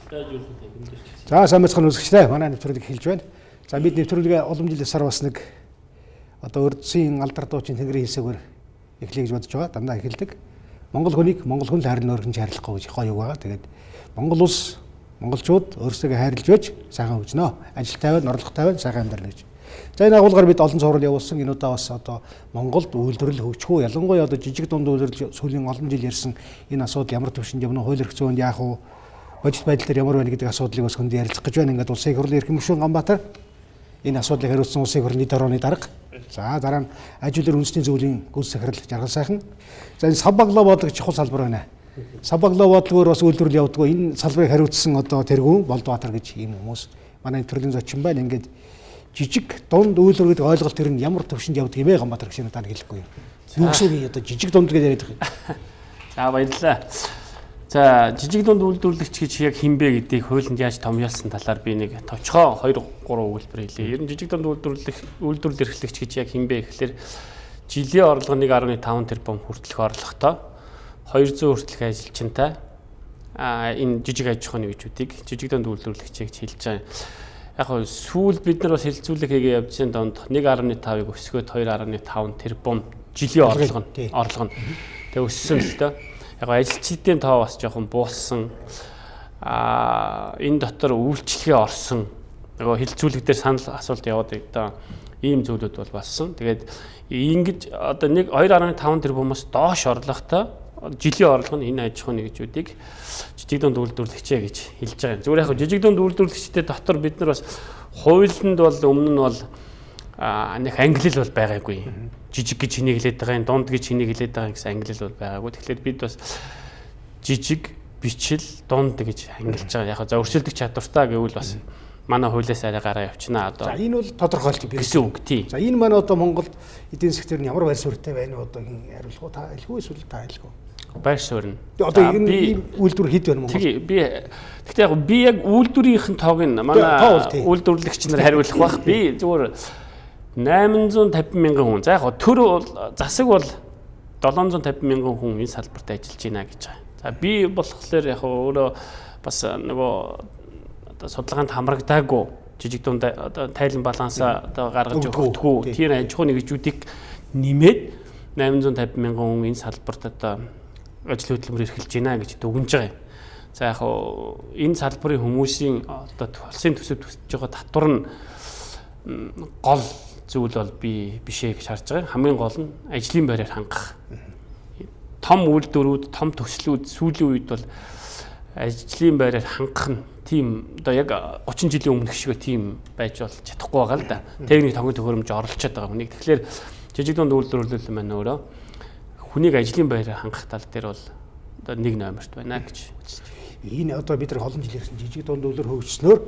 За сайн мэцхан үзэгчтэй манай нэвтрүүлэг эхэлж байна. За бид нэвтрүүлгээ олон жилийн сар бас нэг одоо өрдсийн алдар дуучин тэнгэрийн хэлсээр эхлэе гэж бодож байгаа. Дандаа эхэлдэг. Монгол хүнийг монгол хүн л харин өргөнж харилцахгүй гэж гоё юу байгаа. Тэгээд Монгол улс монголчууд өөрсдөө хайрлаж байж сайхан хөгжнө. Ажил тайван, орлого тайван, сайхан амьдрал гэж. За энэ агуулгаар бид олон цуврал явуулсан. Энэ удаа бас одоо Монголд үйлдвэрлэл хөгжих үү? Ялангуяа одоо жижиг дунд үйлдвэрлэл сүүлийн олон жил ярьсан энэ асуудал ямар төвшөнд явна, хууль эрх зүйн яах вэ? Бодит байдал дээр ямар байна гэдэг асуудлыг бас хүнд ярилцах гэж байна. Ингээд улсын их хурлын эрхэм гишүүн Ганбаатар энэ асуудлыг хариуцсан улсын их хурлын дөрөвний дарга. За дараа нь ажилтны үндэсний зөвлөлийн гүйцэтгэх захирал Жаргал сайхан. За энэ Сабаглоо бодлого чухал салбар байна. Сабаглоо бодлогоор бас үйлдвэрлэл явуулдаг. Энэ салбарыг хариуцсан одоо тэргүүн Болдбаатар гэж ийм хүмүүс манай төрлийн зочин байна. Ингээд жижиг дунд үйлдвэр гэдэг ойлголт тэр нь ямар төвшөнд явдаг юм бэ Ганбаатар гişүн надад хэлэхгүй. Юу гэсэн одоо жижиг дунд гэж яриад байгаа. За баярлалаа. За жижиг дунд үйлдвэрлэгч гэж яг хинбэ гэдгийг хуулинд яаж томьёолсон талаар би нэг товчхон 2-3 өгүүлбэр хэлье. Ер нь жижиг дунд үйлдвэрлэл эрхлэгч гэж яг хинбэ гэхэлэр жилийн орлого 1.5 тэрбум хүртэлх орлоготой 200 хүртэлх ажилчинтай энэ жижиг аж ахуйн нэгжүүдийг жижиг дунд үйлдвэрлэгчийг хэлж байгаа. Яг нь сүүл бид нар бас хэлцүүлэг хийгээ явж байгаа донд 1.5-ыг өсгөөд 2.5 тэрбум жилийн орлого нь тэг өссөн л доо. Яг ажилчдын тоо бас жоохон бууссан. Энэ дотор үйлчлэгээ орсон. Нөгөө хилцүүлэг дээр санал асуулт яваад байгаа. Ийм зүйлүүд бол болсон. Тэгээд ингэж одоо 2.5 тэрбумаас доош орлоготой жилийн орлого нь энэ аж ахуйн нэгжүүдийг жижиг дунд үйлдвэрлэгчээ гэж хэлж байгаа юм. Зүгээр яг жижиг дунд үйлдвэрлэгчтэй дотор бид нар бас хуулинд бол өмнө нь бол нэг ангилал бол байгаагүй. Жижиг гэж хэнийг хэлээд байгаа юм, дунд гэж хэнийг хэлээд байгаа гэсэн ангилал бол байгаагүй. Тэгэхээр бид бас жижиг, бичил, дунд гэж ангилж байгаа. Яг за өршөлдөх чадвартай гэвэл бас манай хуулиас арай гараа явчихна одоо. За энэ бол тодорхойлт гэсэн үг тий. За энэ маань одоо Монголд эдийн засгийн ямар байр суурьтай байна одоо хариулах уу та хэлэх үү эсвэл та хэлэх үү? Байр суурь нь. Одоо энэ үйлдвэр хэд байна Монгол? Гэхдээ яг би яг үйлдвэрийн тоог нь манай үйлдвэрлэгч нар хариулах бах. Би зүгээр 850 мянган хүн. За яг төр бол засаг бол 750 мянган хүн энэ салбарт ажиллаж байна гэж байгаа. За би болохоор яг өөрөө бас нөгөө одоо судалгаанд хамрагдаагүй жижиг дунд одоо тайлан балансаа одоо гаргаж өгөхгүй тэр аж ахуйн нэгжүүдийг нэмээд 850 мянган хүн энэ салбарт одоо ажил хөдөлмөр эрхэлж байна гэж дүгнэж байгаа юм. За яг энэ салбарын хүмүүсийн одоо улсын төсөв төсөж байгаа татвар нь гол зүйл бол би бишээ гэж харж байгаа. Хамгийн гол нь ажлын байраар хангах. Том үйлдвэрүүд, том төслүүд сүүлийн үед бол ажлын байраар хангах нь тийм одоо яг 30 жилийн өмнөх шиг тийм байж бол чадахгүй байгаа л да. Техник тогтмол төхөөрөмж орлуулчихад байгаа хүнийг. Тэгэхээр жижиг дунд үйлдвэрлэл маань өөрөө хүнийг ажлын байраар хангах тал дээр бол одоо нэг номерт байна гэж үзэж байна. Энэ одоо бид нар олон жил ярьсан жижиг дунд үйлдвэр хөгжснөөр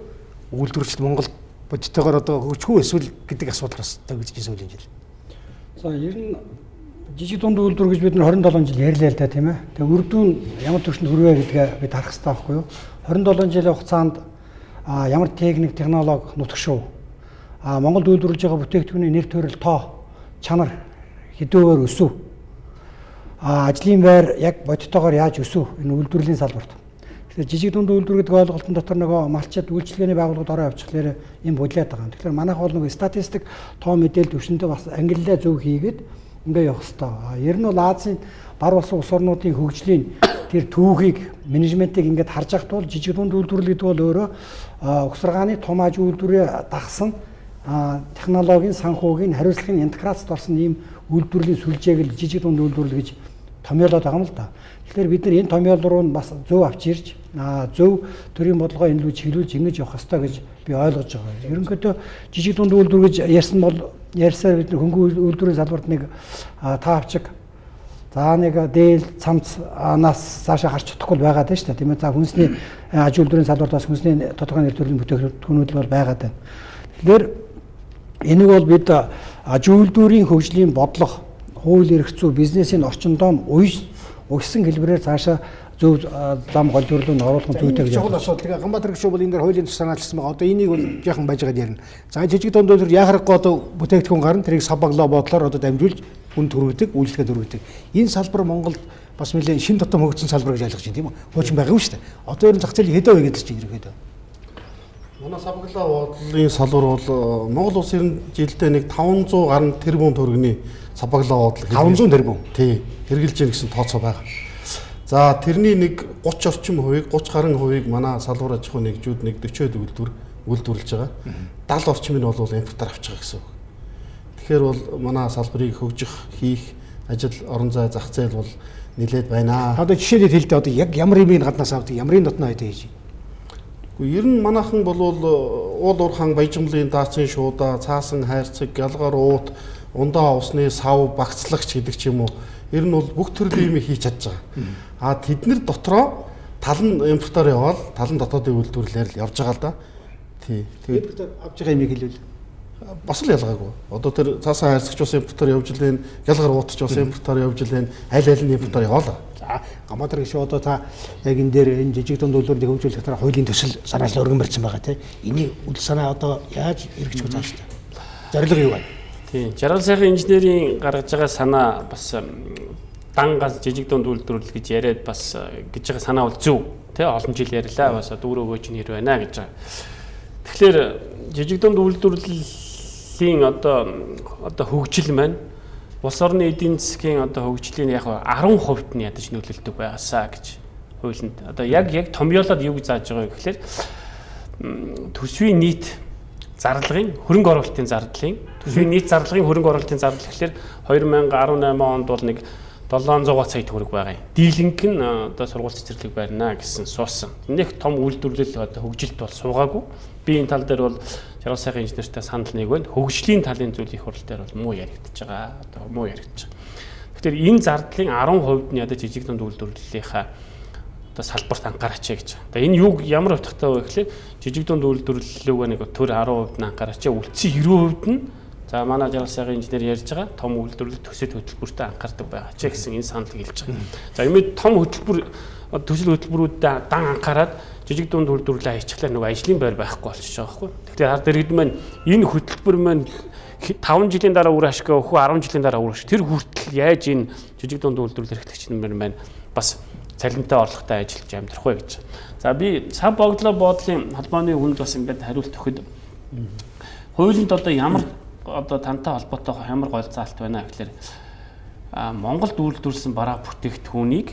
үйлдвэрчид Монгол бодитойгоор одоо хөгжих үү эсвэл гэдэг асуудал бас тавигдчихсэн сүүлийн жил. За ер нь жижиг дунд үйлдвэр гэж бид нар 27 жил ярьлаа л да тийм ээ. Тэгээ үр дүн ямар төвшөнд хүрвэ гэдгээ бид харах хэрэгтэй байхгүй юу? 27 жилийн хугацаанд ямар техник, технологи нутагшуу. Монголд үйлдвэрлэж байгаа бүтээгдэхүүний нэр төрөл тоо, чанар хэдүүгээр өсөв. Ажлын байр яг бодитойгоор яаж өсөв энэ үйлдвэрлэлийн салбарт. Тэгэхээр жижиг дунд үйлдвэр гэдэг ойлголтын дотор нөгөө малчид үйлчилгээний байгууллагууд ороо явчихлаар юм бодлоод байгаа юм. Тэгэхээр манайх бол нөгөө статистик тоо мэдээлэл төвшөндөө бас ангиллаа зөв хийгээд ингээ явах хэрэгтэй. Ер нь бол Азийн бар болсон улс орнуудын хөгжлийн тэр түүхийг менежментийг ингээд харж ахт бол жижиг дунд үйлдвэрлэл гэдэг бол өөрөө угсаргааны том аж үйлдвэрээ дагсан технологийн санхүүгийн хариуцлагын интеграцид орсон ийм үйлдвэрлэлийн сүлжээг л жижиг дунд үйлдвэрлэл гэж томьёолоод байгаа юм л да. Тэгэхээр бид нар энэ томьёол руу бас зөв авч ирж зөв төрийн бодлогоо энэ рүү чиглүүлж ингэж явах хэрэгтэй гэж би ойлгож байгаа. Ерөнхийдөө жижиг дунд үйлдвэр гэж ярьсан бол ярьсаар бид нар хөнгөн үйлдвэрийн салбарт нэг таавчиг за нэг дээл цамцнаас цаашаа гарч чадахгүй байгаад байна шүү дээ. Тийм ээ. За хүнсний аж үйлдвэрийн салбарт бас хүнсний тодорхой нэр төрлийн бүтээгдэхүүнүүд бол байгаад байна. Тэгэхээр энийг бол бид аж үйлдвэрийн хөгжлийн бодлого, хууль эрх зүй, бизнесийн орчиндөө уйсан хэлбэрээр цаашаа зөв зам голдвэрлэлд оруулах зүйтэй гэж байна. Асуудал Ганбаатар гişүү бол энэ дээр хуулийн санаалсан байгаа. Одоо энийг бол яахан байж байгаад ярина. За жижиг дунд үйлдвэр яхахгүй одоо бүтээгдэхүүн гарна тэрийг Сабаглоо бодлоор одоо дамжуулж үн төрүүлдэг, үйлчлэгээ төрүүлдэг. Энэ салбар Монголд бас нэлээд шин дотом хөгжсөн салбар гэж ойлгож байна тийм үү? Хуучин байгаа юм шүү дээ. Одоо ер нь зах зээл хэдэн вэ гэдэл чинь ерөөдөө. Манай савглаа бодлын салбар бол Монгол улс ер нь жилдээ нэг 500 гаруй тэрбум төгрөгийн савглаа бодол 500 тэрбум. Тий, хэрэгжилж яах гэсэн тооцоо байгаа. За тэрний нэг 30 орчим хувийг 30 гаруй хувийг манай салбар аж ахуйн нэгжүүд нэг 40 үйлдвэрлэж байгаа. 70 орчим нь бол импортоор авч байгаа гэсэн үг. Тэгэхээр бол манай салбарыг хөгжих, хийх ажил орон зай зах зээл бол нэлээд байна. Одоо жишээлээд хэлдэ одоо яг ямар юмыг гаднаас авдаг, ямарын дотноо хэдэ хийж. Ер нь манайхан бол уул уурхаан баяжмлын даацын шуудаа, цаасан хайрцаг, гялгар уут, ундаа усны сав, багцлагч гэдэг ч юм уу. Ер нь бол бүх төрлийн юм хийж чадж байгаа. А тэднэр дотроо тал нь импортоор яваад, тал нь дотоодын үйлдвэрлэлээр л явж байгаа л да. Тий. Тэгээд авж байгаа юмыг хэлвэл бас л ялгаагүй. Одоо тэр цаасан хайрцагч бас импортоор явж лээ, гялгар уутч бас импортоор явж лээ, аль нь импортоор яваалаа. За гамадар гişи одоо та яг энэ дээр энэ жижиг дунд үйлдвэрлэлийг хөгжүүлэх дараа хуулийн төсөл санаалал өргөн барьсан байгаа тийм. Энийг үл санаа одоо яаж эргэж байгаа ч зорилго юу байна? Тийм. Жаргал сайхан инженерийн гаргаж байгаа санаа бас дан газ жижиг дунд үйлдвэрлэл гэж яриад бас гэж байгаа санаа бол зөв. Тэ олон жил ярьлаа бас дүүрөөгөө чинь хэр байна гэж байгаа. Тэгэхээр жижиг дунд үйлдвэрлэлийн одоо хөгжил маань улс орны эдийн засгийн одоо хөгжлийн яг 10% нь ядаж нөлөөлдөг байгаасаа гэж хуулинд одоо яг томьёолоод юу гэж зааж байгаа вэ гэхээр төсвийн нийт зарлагын хөрөнгө оруулалтын зардлын төсвийн нийт зарлагын хөрөнгө оруулалтын зардал гэхээр 2018 онд бол нэг 700 сая төгрөг байгаа юм. Дийлэнх нь одоо сургууль цэцэрлэг барина гэсэн суусан. Нэг том үйлдвэрлэл одоо хөгжилт бол суугаагүй. Би энэ тал дээр бол жаргал сайхан инженертэй санал нэг байна. Хөгжлийн талын зүйл их хурал дээр бол муу яригдчихэж байгаа. Одоо муу яригдчих. Тэгэхээр энэ зардлын 10% нь одоо жижиг дунд үйлдвэрлэлийнхаа одоо салбарт анхаараач гэж. Одоо энэ юу ямар утгатай вэ гэхээр жижиг дунд үйлдвэрлэлүүгээ нэг төр 10% нь анхаараач. Үлдсэн 90% нь за манай жаргал сайхан инженер ярьж байгаа том үйлдвэрлэл төсөл хөтөлбөртэй анхаардаг байгаа ч гэсэн энэ санал хэлж байгаа. За ийм том хөтөлбөр төсөл хөтөлбөрүүдэд дан анхаарад жижиг дунд үйлдвэрлэлээ хийчихлээр нөгөө ажлын байр байхгүй болчихж байгаа байхгүй. Тэгэхээр хар дэргэд маань энэ хөтөлбөр маань 5 жилийн дараа үр ашиг өгөх 10 жилийн дараа үр ашиг тэр хүртэл яаж энэ жижиг дунд үйлдвэрлэл эрхлэгч нар маань бас цалинтай орлоготой ажиллаж амьдрах вэ гэж. За би сав богдлоо боодлын холбооны хүнд бас ингээд хариулт өгөхөд хуулинд одоо ямар одоо тантай холбоотой ямар голцаалт байна гэхээр Монголд үйлдвэрлэсэн бараа бүтээгдэхүүнийг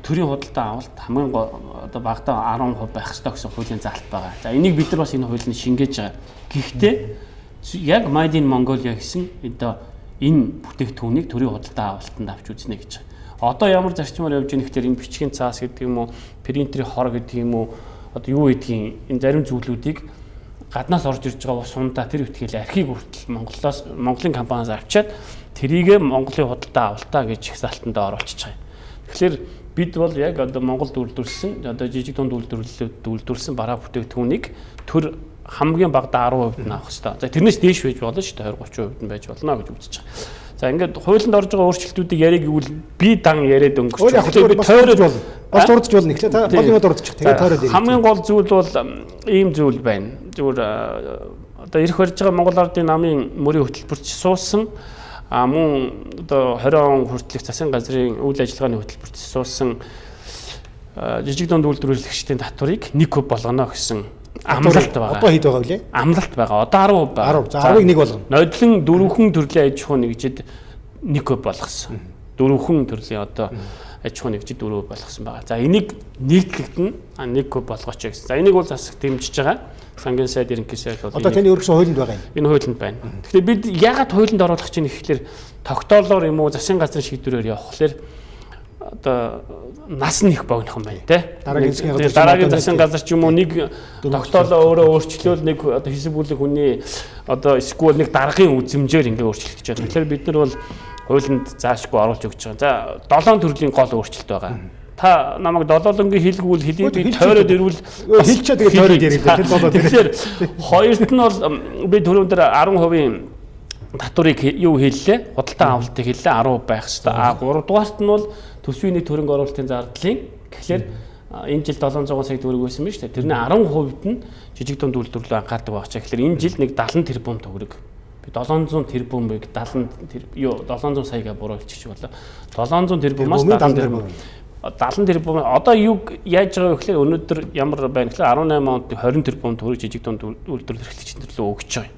төрийн худалдаа авалт хамгийн одоо багадаа 10% байх ёстой гэсэн хуулийн заалт байгаа. За энийг бид нар бас энэ хуулийг шингээж байгаа. Гэхдээ яг Made in Mongolia гэсэн одоо энэ бүтээгдэхүүнийг төрийн худалдаа авалтанд авч үзнэ гэж. Одоо ямар зарчмаар явж байгаа нэхтэр энэ бичгийн цаас гэдэг юм уу, принтерийн хор гэдэг юм уу, одоо юу гэдгийг энэ зарим зүйлүүдийг гаднаас орж ирж байгаа ус сундаа тэр үтгэл архийг хүртэл Монголын компаниас авчиад тэрийг Монголын худалдаа авалтаа гэж хязгаалтанд оруулчихж байгаа. Тэгэхээр бид бол яг одоо Монголд үйлдвэрлэсэн одоо жижиг дунд үйлдвэрлэсэн бараа бүтээгдэхүүнийг төр хамгийн багадаа 10% нь авах хэрэгтэй. За тэрнээс дээш байж болно шүү дээ 20-30% нь байж болно гэж үзэж байгаа. За ингээд хуулинд орж байгаа өөрчлөлтүүдийг яриаг гэвэл би дан яриад өнгөрч байгаа. Тойрож болно. Бас дурдж болно гэхлээр та гол юм дурдчих. Тэгээд тойроод ирэх. Хамгийн гол зүйл бол ийм зүйл байна. Зүгээр одоо ирэх барьж байгаа Монгол Ардын намын мөрийн хөтөлбөрч суусан мөн одоо 20 он хүртэлх засгийн газрын үйл ажиллагааны хөтөлбөрт суусан жижиг дунд үйлдвэрлэгчдийн татварыг 1% болгоно гэсэн амлалт байгаа. Одоо хэд байгаа вэ? Амлалт байгаа. Одоо 10% байгаа. 10. За 10-ыг 1 болгоно. Нодлон дөрвөн төрлийн аж ахуй нэгжид 1% болгосон. Дөрвөн төрлийн одоо аж ахуй нэгжид 4% болгосон байгаа. За энийг нийтлэгдэн 1% болгооч гэсэн. За энийг бол засаг дэмжиж байгаа. Сангийн сайд ерөнхий сайд бол одоо таны өргөсөн хуулинд байгаа юм. Энэ хуулинд байна. Тэгэхээр бид яагаад хуулинд оруулах чинь гэхэлэр тогтоолоор юм уу засгийн газрын шийдвэрээр явахлаар одоо нас нь их богинохон байна те. Дараагийн засгийн газар ч юм уу нэг тогтоолоо өөрөө өөрчлөөл нэг одоо хэсэг бүлэг хүний одоо эсвэл нэг даргын үзмжээр ингээ өөрчлөгдөж байгаа. Тэгэхээр бид нар бол хуулинд заашгүй оруулж өгч байгаа. За 7 төрлийн гол өөрчлөлт байгаа. Та намайг долоолонгийн хэлгүүл хэлээ би тойроод ирвэл хэлчээ тэгээд тойроод ирээ. Тэгэхээр хоёрт нь бол би түрүүн дээр 10% татварыг юу хэллээ? Худалдаа авалтыг хэллээ 10% байх хэрэгтэй. А 3 дугаарт нь бол төсвийн нийт хөрөнгө оруулалтын зардлын тэгэхээр энэ жил 700 сая төгрөг байсан биз дээ. Тэрний 10% нь жижиг дунд үйлдвэрлэлд анхаардаг байх чаа. Тэгэхээр энэ жил нэг 70 тэрбум төгрөг 700 тэрбумыг 700 саяга буруу хэлчих болоо. 700 тэрбумаас 70 тэрбум одоо юг яаж байгаа вэ гэхээр өнөөдөр ямар байна гэхээр 18 онд 20 тэрбум төгрөг жижиг дунд үйлдвэрлэл эрхлэгчид төрлөө өгч байгаа.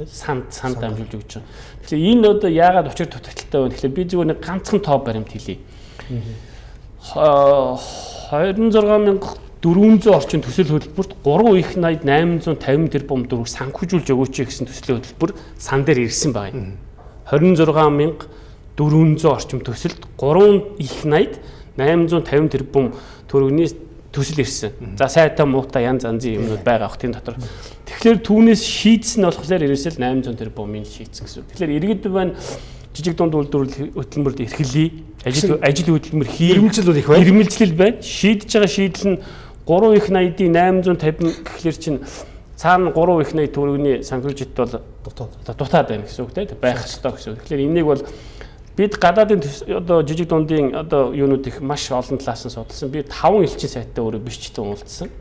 Санд дамжуулж өгч байгаа. Тэгэхээр энэ одоо яагаад учир дутагдaltaй вэ гэхээр би зүгээр нэг ганцхан тоо баримт хэлье. 26400 орчим төсөл хөтөлбөрт 3 их 850 тэрбум төгрөг санхүүжүүлж өгөөч гэсэн төслийн хөтөлбөр сан дээр ирсэн байгаа юм. 26400 орчим төсөлд 3 их 850 тэрбум төгрөгийн төсөл ирсэн. За сайтай муутай янз янзын юмнууд байгаа ах тийм дотор. Тэгэхээр түүнээс шийдсэн нь болохоор ерөөсөө 800 тэрбумын шийдсэн гэсэн. Тэгэхээр иргэд байна жижиг дунд үйлдвэрлэл хөтөлбөрт эрхлэе. Ажил хөдөлмөр хий. Ирмэлзэл их байна. Ирмэлзэл байна. Шийдэж байгаа шийдэл нь 3 их 80-ийн 850 гэхлээр чинь цаана 3 их 80 төгрөгийн санхүүжилт бол дутаад байна гэсэн үг тийм байх ёстой гэсэн үг. Тэгэхээр энийг бол бид гадаадын одоо жижиг дундын одоо юунууд их маш олон талаас нь судалсан. Би 5 элчин сайттай өөрөө бичсэн уулзсан.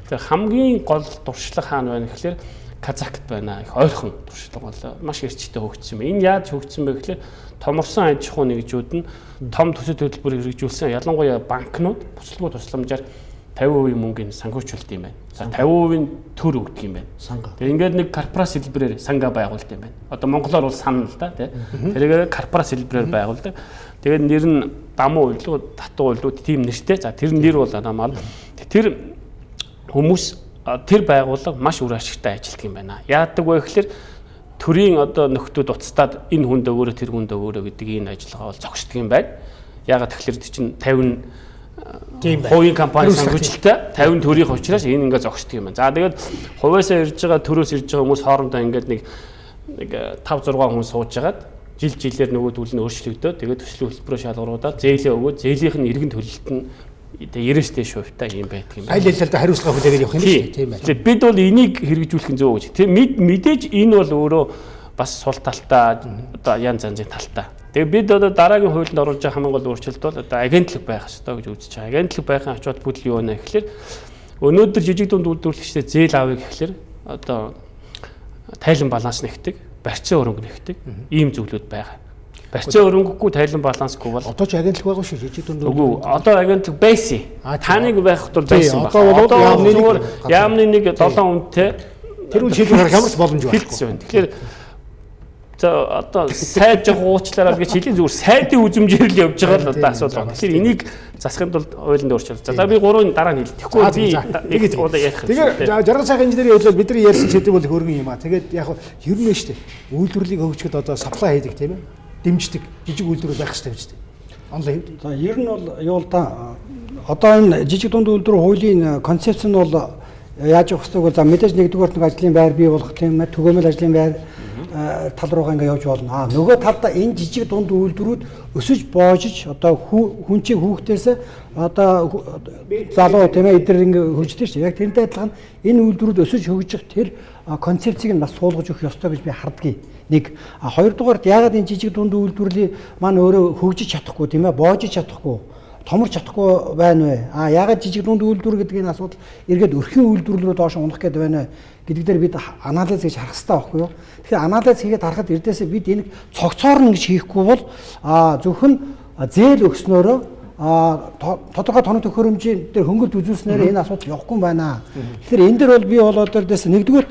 Тэгэхээр хамгийн гол туршлага хаана байна гэхлээр Казахт байна. Их ойрхон туршлага бол маш эрчтэй хөгжсөн юм. Энэ яаж хөгжсөн бэ гэхлээр томорсон аж ахуй нэгжүүд нь том төсөл хөтөлбөр хэрэгжүүлсэн. Ялангуяа банкнууд буцалгүй тусламжаар 50% мөнгөний санхүүжүүлт юм байна. За 50% төр өгдөг юм байна. Тэгээ ингээд нэг корпорац хэлбэрээр санга байгуулт юм байна. Одоо монголоор бол сан л да тий. Тэргээр корпорац хэлбэрээр байгуулдаг. Тэгээд нэр нь дамуу үйлдэл, татуу үйлдэл тийм нэртэй. За тэр нэр бол намаа. Тэр хүмүүс тэр байгууллага маш үр ашигтай ажилтдаг юм байна. Яадаг вэ гэхээр төрийн одоо нөхдүүд уцтаад энэ хүнд өгөөрөө тэр хүнд өгөөрөө гэдэг энэ ажиллагаа бол зогсдөг юм байна. Яагаад тэгэхээр чинь 50 хувийн компани санхүүжилттэй 50 төрийн учраас энэ ингээ зогсдөг юм байна. За тэгээд хувьяасаа ирж байгаа төрөөс ирж байгаа хүмүүс хоорондоо ингээд нэг 5 6 хүн сууж хагаад жилээр нөгөө төлөв нь өөрчлөгдөө. Тэгээд төслийн хөтөлбөрөөр шалгуулаад зээлээ өгөөд зээлийнх нь иргэн төлөлт нь 90-тэй шувьтай юм байдаг юм байна. Айл ялалда хариуцлага хүлээгээд явах юм шүү тийм байна. Бид бол энийг хэрэгжүүлэх нь зөв гэж. Тэг мэдээж энэ бол өөрөө бас сул талтай одоо янз янзын талтай. Тэгээ бид одоо дараагийн хуулинд оруулж байгаа хамгийн гол өөрчлөлт бол одоо агентлаг байх ёстой гэж үзэж байгаа. Агентлаг байхын ач холбогдол юу вэ гэхээр өнөөдөр жижиг дунд үйлдвэрлэгчдээ зээл авъя гэхэлэр одоо тайлан баланс нэгдэг, барьцаа өрөнгө нэгдэг ийм зүйлүүд байгаа. Барьцаа өрөнгөгүй тайлан балансгүй бол одоо ч агентлаг байгаа шүү жижиг дунд. Үгүй одоо агентлаг байсан. Таныг байх тул байсан баг. Одоо яамны нэг 7 үнэтэй тэр үл шийдвэр гаргах ямар ч боломж байхгүй. Тэгэхээр за одоо сайд жоох уучлаарай гэж хэлээ зүгээр сайдын үзмжээр л явж байгаа л одоо асуудал байна. Тэгэхээр энийг засахын тулд хуулинд өөрчлөлт. За би 3-ын дараа нь хэлээ. Тэгэхгүй би нэг удаа ярих. Тэгэхээр жаргал сайхан инженерийн хөдөлгөөр бидний ярьсан сэдв бол хөргөн юм аа. Тэгээд яг ер нь шүү дээ. Үйлдвэрлэлийг хөгжөхөд одоо саплай хийдэг тийм ээ. Дэмждэг жижиг үйлдвэрүүд байх хэрэгтэй биз дээ. Онлайн хэвд. За ер нь бол юу л да одоо энэ жижиг дунд үйлдвэр хуулийн концепц нь бол яаж явах ёстойг бол за мэдээж нэгдүгээр нэг ажлын байр бий болгох тийм ээ түгээмэл ажлын байр тал руугаа ингээ явж болно. Нөгөө талдаа энэ жижиг дунд үйлдвэрүүд өсөж боожж одоо хүн чинь хүүхдээс одоо залуу тийм ээ эдгээр ингээ хөгждөг шүү. Яг тэрнтэй адилхан энэ үйлдвэрүүд өсөж хөгжих тэр концепцийг нь бас суулгаж өгөх ёстой гэж би харддаг. Нэг хоёрдугаарт яагаад энэ жижиг дунд үйлдвэрлэлийн маань өөрөө хөгжиж чадахгүй тийм ээ боожж чадахгүй томорч чадахгүй байна вэ? Яагаад жижиг дунд үйлдвэр гэдэг энэ асуудал эргээд өрхийн үйлдвэрлэл рүү доош унах гэдэг байна вэ гэдэг дээр бид анализ хийж харах хэрэгтэй байхгүй юу? Тэгэхээр анализ хийгээд харахад эрдээсээ бид энийг цогцоор нь гэж хийхгүй бол зөвхөн зээл өгснөөрөө тодорхой тоног төхөөрөмжийн дээр хөнгөлт үзүүлснээр энэ асуудал явахгүй байна. Тэгэхээр энэ дээр бол би болоод дээрээс нэгдүгээр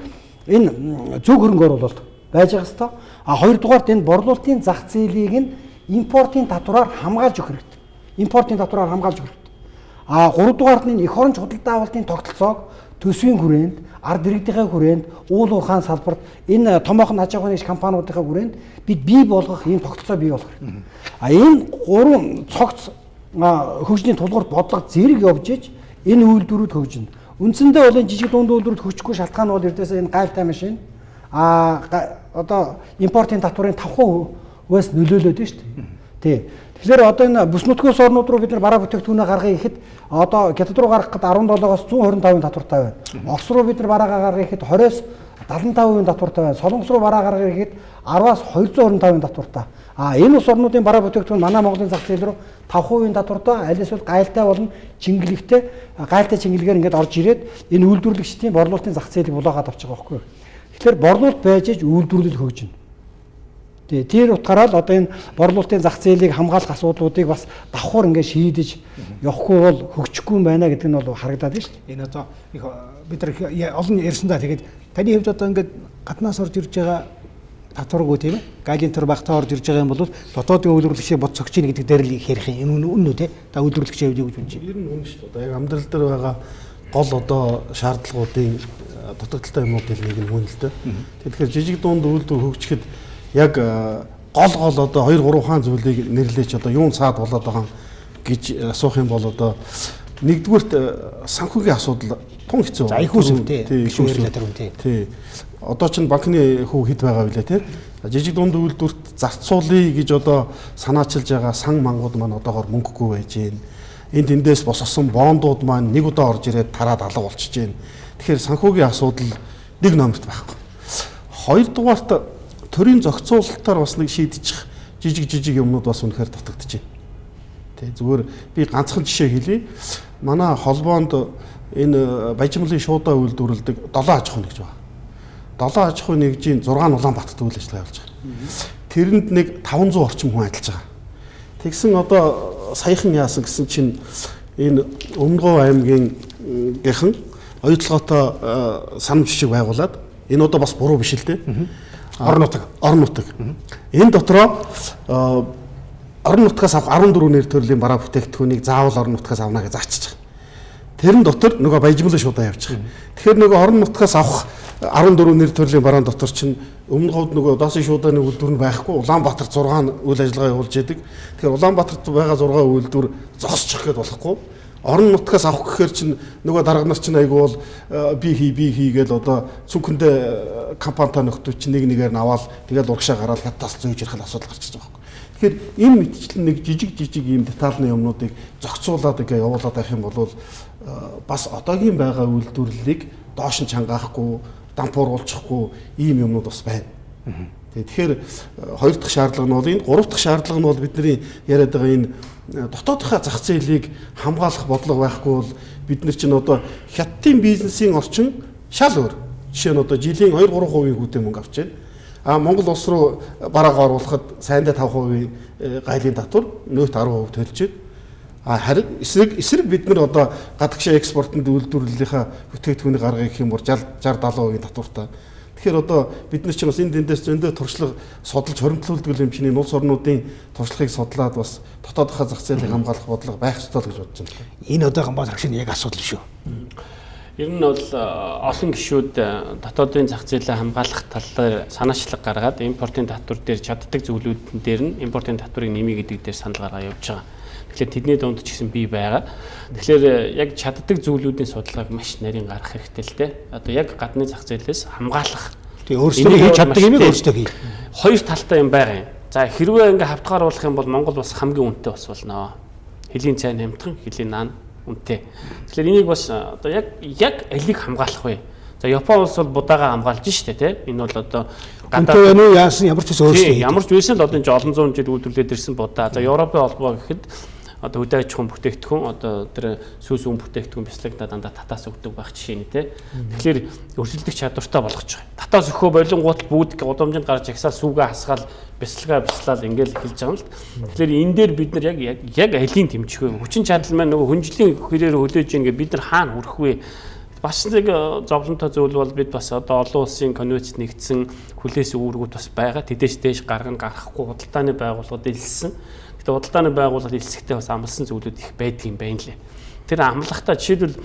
энэ зөв хөрөнгө оруулалт байж байгаа хэвээр. Хоёрдугаарт энэ борлуулалтын зах зээлийг нь импортын татвараар хамгаалж өгөх хэрэгтэй. Импортын татвараар хамгаалж өгөх хэрэгтэй. Гуравдугаарт нь эх оронч худалдаа авалтын тогтолцоог төсвийн хүрээнд, ард иргэдийн хүрээнд, уул уурхайн салбарт энэ томоохон аж ахуйн компаниудын хүрээнд бид бий болгох ийм тогтолцоо бий болгох хэрэгтэй. Энэ гурван цогц хөгжлийн тулгуурт бодлого зэрэг явж иж энэ үйлдвэрүүд хөгжинэ. Үндсэндээ бол энэ жижиг дунд үйлдвэрүүд хөгжихгүй шалтгаан бол эрдээсээ энэ гайвтай машин одоо импортын татварын 5%-аас нөлөөлөд нь шүү дээ. Тий. Тэгэхээр одоо энэ бүс нутгаас орнууд руу бид нар бараа бүтээгдэхүүнээ гаргая гэхэд одоо Хятад руу гаргахад 17-оос 125% татвартай байна. Орос руу бид нар бараа гаргая гэхэд 20-оос 75% татвартай байна. Солонгос руу бараа гаргая гэхэд 10-аас 200% татвартай. Энэ ус орнуудын бараа бүтээгдэхүүн манай Монголын зах зээл рүү 5% татвартай, аль эсвэл гайлтай болон чингэлэгтэй гайлтай чингэлгээр ингээд орж ирээд энэ үйлдвэрлэгчдийн борлуулалтын зах зээлийг булаагаад авч байгаа байхгүй юу? Тэгэхээр борлуулалт байж аж үйлдвэрлэл хөгжинэ. Тэгээ тэр утгаараа л одоо энэ борлуулалтын зах зээлийг хамгаалах асуудлуудыг бас давхар ингээд шийдэж явахгүй бол хөгжихгүй юм байна гэдэг нь бол харагдаад байна шүү дээ. Энэ одоо их бид нар олон ярьсан да. Тэгээд таны хувьд одоо ингээд гаднаас орж ирж байгаа татваргүй тийм ээ. Галийн төр багтаа орж ирж байгаа юм бол дотоодын үйлдвэрлэгчийн бод цогч ийн гэдэг дээр л их ярих юм. Үнэн үү те? Та үйлдвэрлэгчийн хувьд юу гэж бодож байна? Ер нь үнэн шүү дээ. Яг амьдрал дээр байгаа гол одоо шаардлагуудын дутагдaltaй юмнуудын нэг нь хүн л дээ. Тэгэхээр жижиг дунд үйлдвэр хөгжихэд яг гол одоо 2 3 хаан зүйлийг нэрлэж одоо юун цаад болоод байгаа гэж асуух юм бол одоо нэгдүгürt санхүүгийн асуудал тун хэцүү. За их үсв тий. Гişүүрлээ тэр үн тий. Тий. Одоо чинь банкны хүү хэд байгаа вүлээ тий. Жижиг дунд үйлдвэрт зарцуулъя гэж одоо санаачилж байгаа сан мангууд маань одоогоор мөнгөгүй байж гин. Энд тэндээс босгосон бондууд маань нэг удаа орж ирээд тараад алга болчихж гин. Тэгэхээр санхүүгийн асуудал нэг номерт байхгүй. Хоёрдугаарт төрийн зохицуулалтаар бас нэг шийдчих жижиг юмнууд бас үнэхээр дутагдчихэв. Тэ зүгээр би ганцхан жишээ хэлье. Манай холбоонд энэ Баяжмлын шуудаа үйлдвэрлэдэг 7 аж ахуй нэгж байгаа. 7 аж ахуй нэгжийн 6 нь Улаанбаатарт үйл ажиллагаа явуулж байгаа. Тэрэнд нэг 500 орчим хүн ажиллаж байгаа. Тэгсэн одоо саяхан яасан гэсэн чинь энэ Өмнөгов аймгийн гихэн оюутлогоотой санамж жишг байгуулад энэ одоо бас буруу биш л дээ. Орон нутаг. Энэ дотроо орон нутгаас авах 14 нэр төрлийн бараа бүтээгдэхүүнийг заавал орон нутгаас авна гэж заачиж байгаа. Тэрэн дотор нөгөө Баяжмлын шуудаа явж байгаа. Тэгэхээр нөгөө орон нутгаас авах 14 нэр төрлийн бараан дотор чинь өмнө говьд нөгөө доосын шуудааны үйлдвэр нь байхгүй Улаанбаатар 6 үйл ажиллагаа явуулж яадаг. Тэгэхээр Улаанбаатарт байгаа 6 үйлдвэр зогсчих гээд болохгүй. Орон нутгаас авах гэхээр чинь нөгөө дарга нар чинь айгүй бол би хийгээл одоо цүнхэндээ компанитай нөхдөд чинь нэг нэгээр нь аваад тэгээд урагшаа гараад хятадаас зөөж ирэх асуудал гарч байгаа байхгүй. Тэгэхээр энэ мэтчлэн нэг жижиг ийм детальны юмнуудыг зохицуулаад ингээ явуулаад байх юм бол бас одоогийн байгаа үйлдвэрлэлийг доош нь чангаахгүй, дампууруулчихгүй ийм юмнууд бас байна. Тэгэхээр хоёр дахь шаардлага нь бол энэ, гурав дахь шаардлага нь бол бидний яриад байгаа энэ дотоодынхаа зах зээлийг хамгаалах бодлого байхгүй бол бид нар чинь одоо хятадын бизнесийн орчин шал өөр. Жишээ нь одоо жилийн 2-3% хүүтэй мөнгө авч байна. Монгол улс руу бараагаа оруулахад сайндаа 5% гайлын татвар, нөөт 10% төлж байна. Харин эсрэг бид нар одоо гадагшаа экспортод үйлдвэрлэлийнхаа бүтээгдэхүүнийг гаргая гэх юм бол 60-70% татвартай. Тэгэхээр одоо бид нар чинь бас энэ дэндээс зөндөө туршлага судалж хоримтлуулдаг юм чинь улс орнуудын туршлагыг судлаад бас дотоодынхаа зах зээлийг хамгаалах бодлого байх ёстой л гэж бодож байна. Энэ одоогийн бол агшин яг асуудал шүү. Ер нь бол олон гишүүд дотоодын зах зээлээ хамгаалах талаар санаачлаг гаргаад импортын татвар дээр чаддаг зүйлүүдэн дээр нь импортын татварыг нэмье гэдэг дээр санал гаргаа явуулж байгаа. Тэгэхээр тэдний дунд ч гэсэн бий байгаа. Тэгэхээр яг чаддаг зүйлүүдийн судалгааг маш нарийн гаргах хэрэгтэй л дээ. Одоо яг гадны зах зээлээс хамгаалах. Тэгээ өөрсдөө хийж чаддаг юм өөрсдөө хий. Хоёр талтай юм байгаа юм. За хэрвээ ингээ хавтгаар болох юм бол Монгол бас хамгийн үнэтэй бас болно. Хэлийн цайн хамтхан, хэлийн наан үнэтэй. Тэгэхээр энийг бас одоо яг алиг хамгаалах вэ? За Япон улс бол будаагаа хамгаалж штэ тий. Энэ бол одоо гадаад байна уу яасан ямар ч гэсэн өөрсдөө. Ямар ч байсан л одоо энэ олон зуун жил үйлдвэрлээд ирсэн будаа. За Европын холбоо гэхэд одоо хөдөө аж ахуйн бүтээгдэхүүн одоо тэр сүүс үн бүтээгдэхүүн бяцлагдаа дандаа татаас өгдөг байх жишээ нь тий. Тэгэхээр өрсөлдөх чадвартай болгож байгаа. Татаас өгөхөө болонгууд бүгд гудамжинд гарч агсаал сүүгээ хасгаал бяцлал ингээл хэлж байгаа юм л. Тэгэхээр энэ дээр бид нар яг алийн тэмцэх вэ? Хүчин чадал маань нөгөө хүнжлийн хэрээр хөлөөж ийн гэ бид нар хаана хүрэх вэ? Бас нэг зовлонтой зүйл бол бид бас одоо олон улсын конвенцэд нэгдсэн хүлээс үүргүүд бас байгаа. Тэдээс дээш гарахгүй худалдааны байгууллагууд илсэн. Гэтэ худалдааны байгууллага илсэхдээ бас амлсан зүйлүүд их байдаг юм байна лээ. Тэр амлахтаа жишээлбэл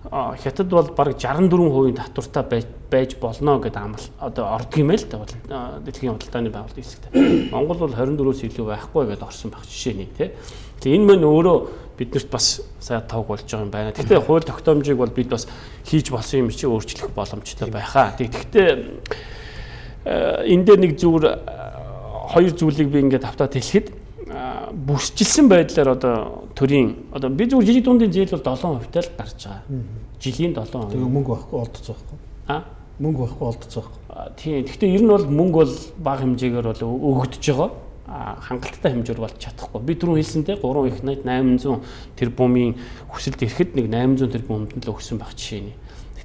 Хятад бол бараг 64% татвартай байж болно гэдэг одоо ордог юм л да. Дэлхийн худалдааны байгууллага илсэхдээ. Монгол бол 24-өөс илүү байхгүй гэдээ орсон байх жишээний тий. Тэгээ энэ мань өөрөө биднэрт бас сая тавг болж байгаа юм байна. Гэхдээ хууль тогтоомжийг бол бид бас хийж болсон юм чи өөрчлөх боломжтой байхаа. Тэгэхдээ энэ дээр нэг зүгээр хоёр зүйлийг би ингээд автаад хэлэхэд бүсчилсэн байдлаар одоо төрийн одоо би зүгээр жижиг дундын зээл бол 7% тал гарч байгаа. Жилийн 7%. Тэгээ мөнгө байхгүй олдоц байхгүй. Мөнгө байхгүй олдоц байхгүй. Тийм. Гэхдээ ер нь бол мөнгө бол бага хэмжээгээр бол өгөгдөж байгаа. Хангалттай хэмжээр болж чадахгүй. Би түрүү хэлсэнтэй 3 их 800 тэрбумын хүсэлт ирэхэд нэг 800 тэрбумд л өгсөн байх жишээ нь.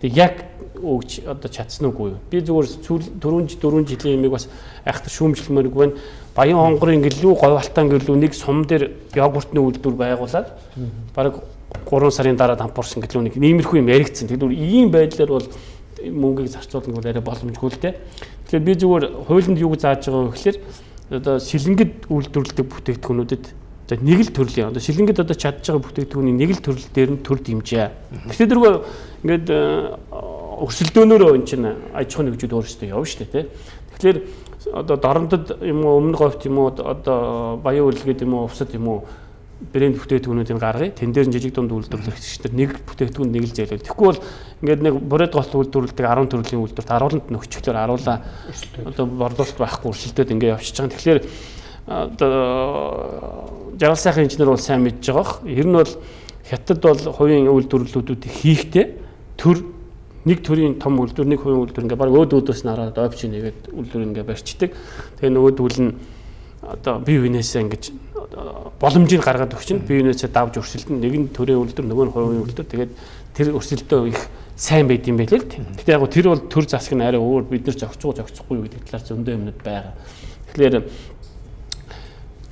Гэтэ яг өгч одоо чадсан уугүй юу? Би зүгээр 4 жилийн юмыг бас айхтар шүүмжлэмээргүй байна. Баян хонгорын гэлүү говьалтан гэлүү нэг сум дээр йогуртны үйлдвэр байгуулад бараг 3 сарын дараа дампуурсан гэлүү нэг иймэрхүү юм яригдсан. Тэгэхээр ийм байдлаар бол мөнгийг зарцуулна бол арай боломжгүй л дээ. Тэгэхээр би зүгээр хуулинд юу зааж байгаа вэ гэхээр одоо шилэнгэд үйлдвэрлэдэг бүтээгдэхүүнүүдэд нэг л төрлийн одоо шилэнгэд одоо чадж байгаа бүтээгдэхүүний нэг л төрөл дээр нь төр дэмжээ. Тэгэхээр дөрвөө ингээд өрсөлдөөнөөрөө эн чинь аж ахуйн нэгжүүд өөрсдөө явна шүү дээ. Тэгэхээр одоо дорнодод юм уу өмнө говьт юм уу одоо баян үйлгээд юм уу увсад юм уу брэнд бүтээгдэхүүнүүдийг гаргая. Тэн дээр жижиг дунд үйлдвэрлэгчдэр нэг бүтээгдэхүүн нэг л зээлвэл. Тэгэхгүй бол ингээд нэг бүрээд голт үйлдвэрлэдэг 10 төрлийн үйлдвэрт харууланд нөхчлөөр харуулаа. Одоо борлуулалт байхгүй өрсөлдөд ингээд явчихж байгаа. Тэгэхээр одоо жаргал сайхан инженер бол сайн мэдж байгаах. Ер нь бол хятад бол хувийн үйлдвэрлэлүүдийг хийхдээ нэг төрлийн том үйлдвэр, нэг хувийн үйлдвэр ингээд баг өөдөөс нь хараад опшн нэгээд үйлдвэр ингээд барьчдаг. Тэгээ нөгөөдөл нь одоо бие биенээсээ ингэж боломжийг гаргаад өгч нь бие биенээсээ давж өрсөлдөн нэг нь төрийн үйлдвэр, нөгөө нь хувийн үйлдвэр. Тэгээд тэр өрсөлдөө их сайн байд юм байл л тийм. Гэтэ яг тэр бол төр засаг нь арай өөр бид нар зохицгүй юу гэдэг талаар зөндөө юмнууд байгаа. Тэгэхээр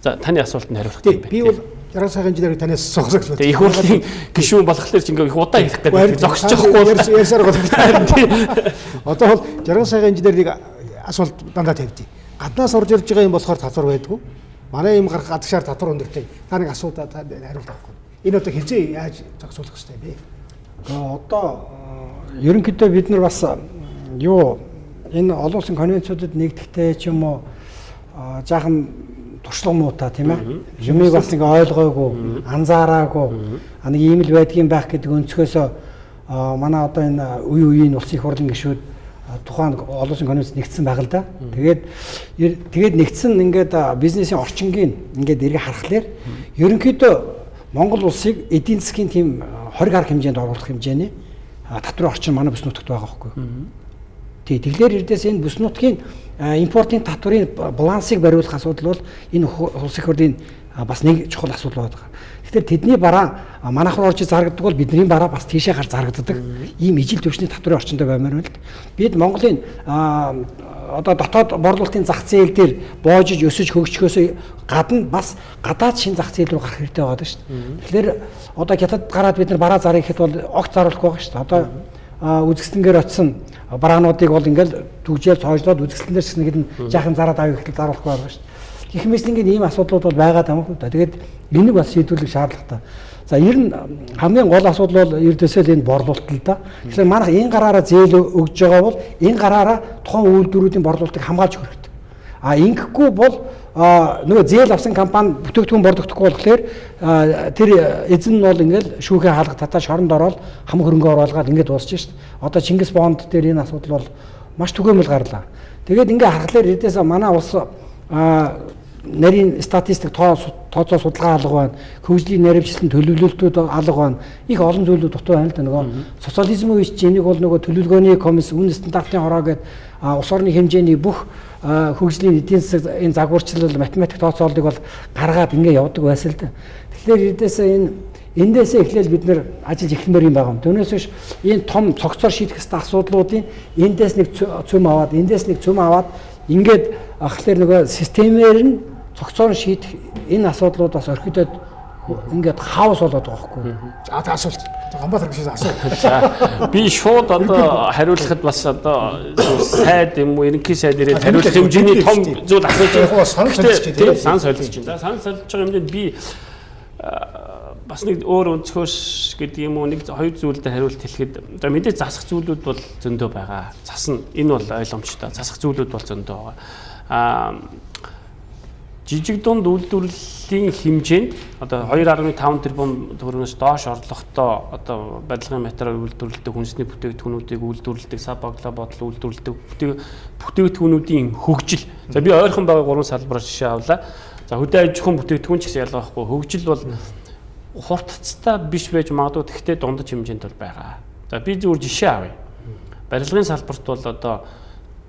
за таны асуултанд хариулах юм байна. Би бол жаргал сайхан инженерийг танаас сонсож байна. Тэгээ их хурлын гишүүн болохоор ч ингээ их удаа хэлэх гэдэг зогсож байхгүй ярьсаар байна. Одоо бол жаргал сайхан инженерийг асуулт дандаа тавьдیں۔ Гаднаас орж ирж байгаа юм болохоор татвар байдгүй. Манай юм гарах гадагшаар татвар өндөртэй. Та нэг асуудал хариулт авахгүй. Энэ одоо хизээ яаж зохицуулах хэрэгтэй бэ? Одоо ерөнхийдөө бид нар бас юу энэ олон улсын конвенцуудад нэгдэхтэй ч юм уу жаахан туршлага муутай тийм ээ. Юмыг бас нэг ойлгоогүй, анзаараагүй нэг ийм л байдгийн байх гэдэг өнцгөөсөө манай одоо энэ үеийн улсын их хурлын гишүүд тухайн олон улсын конвенц нэгдсэн байгаа л да. Тэгээд нэгдсэн ингээд бизнесийн орчингийн ингээд эргээ харахаар ерөнхийдөө Монгол улсыг эдийн засгийн тийм 20 гаруй хэмжээнд оруулах хэмжээний татварын орчин манай бүс нутагт байгаа байхгүй юу? Тэгэхээр эрдээс энэ бүс нутгийн импортын татварын балансыг бариулах асуудал бол энэ улс их хурлын бас нэг чухал асуудал байгаа. Тэгэхээр тэдний бараа манайхаар орж зарагддаг бол бидний бараа бас тийшээ гарч зарагддаг. Ийм ижил төвчний татварын орчинд баймаар байна л. Бид Монголын одоо дотоод борлуулалтын зах зээл дээр боожиж өсөж хөгжихөөс гадна бас гадаад шин зах зээл рүү гарах хэрэгтэй байгаа шүү дээ. Тэгэхээр одоо хятад гараад бид нар бараа зарыг ихэд бол огт заруулах байгаа шүү дээ. Одоо үзэсгэлэнгээр очисон бараануудыг бол ингээл түгжээл цоожлоод үзэсгэлэнээр ч нэг хэдэн жаахан зараад авъя гэхэд заруулах байгаа шүү дээ. Гэх мэтлэнгийн ийм асуудлууд бол байгаа юм уу да. Тэгээд энийг бас шийдвэрлэх шаардлагатай. За ер нь хамгийн гол асуудал бол ердөөсөө л энэ борлуулалт л да. Тэгэхээр манайх энэ гараараа зээл өгж байгаа бол энэ гараараа тухайн үйлдвэрүүдийн борлуулалтыг хамгаалж өгөх хэрэгтэй. Ингэхгүй бол нөгөө зээл авсан компани бүтээгдэхүүн борлогдохгүй болохоор тэр эзэн нь бол ингээл шүүхээ хаалга татаа шоронд ороод хам хөрөнгө оруулаад ингээд дуусч шít. Одоо Чингис бонд дээр энэ асуудал бол маш түгээмэл гарлаа. Тэгээд ингээд харахаар эрдээс манай улс нарийн статистик тооцоо судалгаа алга байна. Хөгжлийн наривчлалын төлөвлөлтүүд алга байна. Их олон зүйлүүд дутуу байна л да. Нөгөө социализм үеч энийг бол нөгөө төлөвлөгөөний комисс үн стандартын хороо гэдэг улс орны хэмжээний бүх хөгжлийн эдийн засаг энэ загварчлал математик тооцооллыг бол гаргаад ингэ явдаг байсан л да. Тэгэхээр эндээсээ эндээсээ эхлээл бид нэр ажиллаж эхлэмээр юм байгаа юм. Түүнээс биш энэ том цогцоор шийдэх хэвээр асуудлуудын эндээс нэг цөм аваад эндээс нэг цөм аваад ингээд ахлаар нөгөө системээр нь цогцоор шийдэх энэ асуудлууд бас орхидод ингээд хаос болоод байгаа байхгүй. За та асуулт. Гамбатар гişээс асуулт. За би шууд одоо хариулахад бас одоо сайд юм уу ерөнхий сайд ирээд хариулах хэмжээний том зүйл асууж байгаа. Санал солилцож байна. За санал солилцож байгаа хэмжээнд би бас нэг өөр өнцгөөс гэдэг юм уу нэг хоёр зүйлд хариулт хэлэхэд за мэдээ засах зүйлүүд бол зөндөө байгаа. Засна энэ бол ойлгомжтой. Засах зүйлүүд бол зөндөө байгаа. Жижиг дунд үйлдвэрлэлийн хэмжээнд одоо 2.5 тэрбум төгрөгөөс доош орлоготой одоо барилгын материал үйлдвэрлэдэг хүнсний бүтээгдэхүүнүүдийг үйлдвэрлэдэг сав баглаа бодол үйлдвэрлэдэг бүтээгдэхүүнүүдийн хөгжил. За би ойрхон байгаа гурван салбараар жишээ авлаа. За хөдөө аж ахуйн бүтээгдэхүүн ч гэсэн ялгаа байхгүй. Хөгжил бол хурдцтай биш байж магадгүй тэгтээ дундаж хэмжээнд бол байгаа. За би зөвхөн жишээ авъя. Барилгын салбарт бол одоо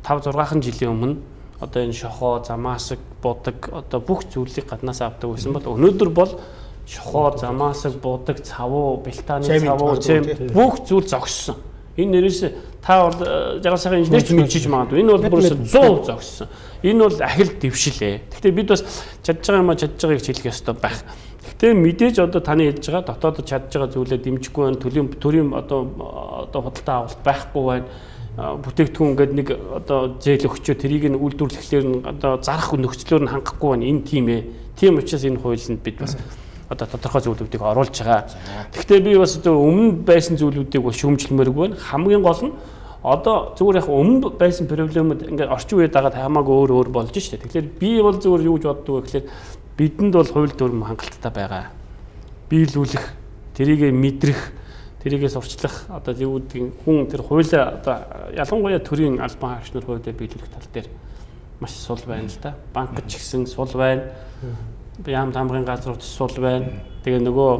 5-6 жилийн өмнө одоо энэ шохоо, замаасаг, будаг одоо бүх зүйлийг гаднаас авдаг байсан бол өнөөдөр бол шохоо, замаасаг, будаг, цавуу, бэлтааны цавуу, бүх зүйл зогссон. Энэ нэрээс та бол жаргал сайхан инженерч мэдчихэж магадгүй. Энэ бол бүрээс 100% зогссон. Энэ бол ахил дэвшилээ. Гэхдээ бид бас чадж байгаа юм а чадж байгааг хэлэх ёстой байх. Гэхдээ мэдээж одоо таны хэлж байгаа дотоодод чадж байгаа зүйлээ дэмжихгүй байна. Төрийн одоо худалдаа авалт байхгүй байна. Бүтээгдэхүүн гэдэг нэг одоо зээл өгчөө тэрийг нь үйлдвэрлэхлээр нь одоо зарах нөхцлөөр нь хангахгүй байна. Энэ тийм ээ. Тийм учраас энэ хуулинд бид бас одоо тодорхой зүйлүүдийг оруулж байгаа. Гэхдээ би бас өмнө байсан зүйлүүдийг бол шүүмжлэмээргүй байна. Хамгийн гол нь одоо зүгээр яг өмнө байсан проблемууд ингээд орчин үеийн дагаад хамаагүй өөр болж штэ. Тэгэхээр би бол зүгээр юу гэж боддог вэ гэхээр бидэнд бол хууль дүрм хангалттай байгаа. Биелүүлэх, тэрийг мэдрэх, тэрийгээ сурчлах одоо зүйлүүдийн хүн тэр хуулиа одоо ялангуяа төрийн албан хаагч нар хуулиа биелүүлэх тал дээр маш сул байна л да. Банкд ч гэсэн сул байна. Яам тамгын газрууд сул байна. Тэгээ нөгөө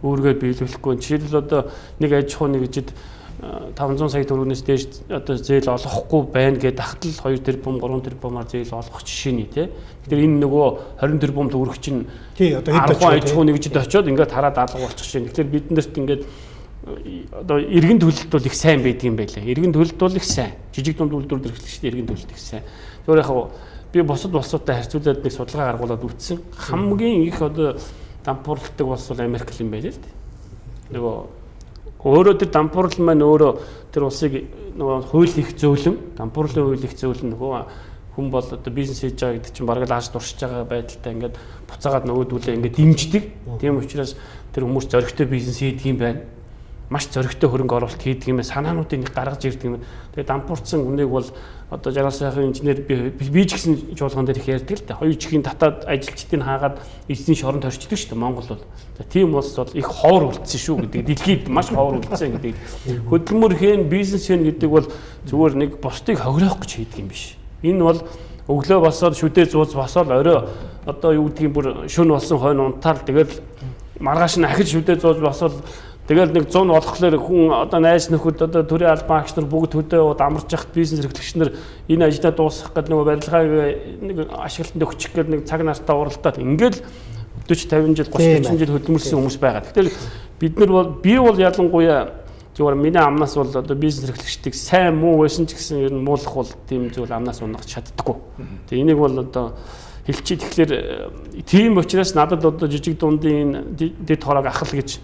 үүргээ биелүүлэхгүй. Жишээлбэл одоо нэг аж ахуй нэгжид 500 сая төгрөгнөөс дээш одоо зээл олохгүй байна гэдэг тахтал 2 тэрбум 3 тэрбумаар зээл олох жишээний тий. Тэгэхээр энэ нөгөө 20 тэрбум төгрөг чинь тий одоо хэд аж ахуй нэгжид очиод ингээд хараад алга болчих шин. Тэгэхээр биднэрт ингээд одоо иргэн төлөлт бол их сайн байдаг юм байлаа. Иргэн төлөлт бол их сайн. Жижиг дунд үйлдвэрлэлд эрхлэгчид иргэн төлөлт их сайн. Зүгээр яг би бусуудтай харьцуулаад нэг судалгаа гаргуулад үзсэн. Хамгийн их одоо дампуурладаг улс бол Америк юм байл л дээ. Нөгөө өөрөө тэр дампуурл маань өөрөө тэр улсыг нөгөө хууль их зөөлөн, дампуурлын хууль их зөөлөн нөгөө хүн бол одоо бизнес хийж байгаа гэдэг чинь бараг л ааш дуршиж байгаа байдалтай ингээд буцаагаад нөгөөдүүлээ ингээд дэмждэг. Тийм учраас тэр хүмүүс зоригтой бизнес хийдэг юм байна. Маш зоригтой хөрөнгө оруулалт хийдэг юм байна. Санаануудыг нэг гаргаж ирдэг юм. Тэгээ дампуурсан хүнийг бол одоо жаргал сайхан инженер би ч гэсэн чуулган дээр их ярьдаг л да. Хоёр чихийн татаад ажилчдыг хаагаад эзний шоронд хорчдөг шүү дээ Монгол бол. Тийм улс бол их ховор үлдсэн шүү гэдэг. Дэлхийд маш ховор үлдсэн гэдэг. Хөдөлмөр хийн, бизнес хийн гэдэг бол зүгээр нэг бусдыг хохироох гэж хийдэг юм биш. Энэ бол өглөө босоод шүдээ зууц босоод орой одоо юу гэдгийг бүр шүн болсон хойно унтаал тэгэл маргааш нь ахиж шүдээ зууц босоод тэгэл нэг 100 болохлоор хүн одоо найз нөхөд одоо төрийн албан хаагч нар бүгд хөдөө амарч явахт бизнес эрхлэгч нар энэ ажлаа дуусгах гэдэг нөгөө барилгааг нэг ашиглалтанд өгчих гэдэг нэг цаг нартаа уралдаад ингээл 40 50 жил 30 40 жил хөдөлмөрсөн хүмүүс байгаа. Тэгэхээр бид нар бол би бол ялангуяа зүгээр миний амнаас бол одоо бизнес эрхлэгчдийг сайн муу байсан ч гэсэн ер нь муулах бол тийм зүйл амнаас унах чаддаггүй. Тэгээ энийг бол одоо хэлчихэд тэгэхээр тийм учраас надад одоо жижиг дундын дэд хороог ахал гэж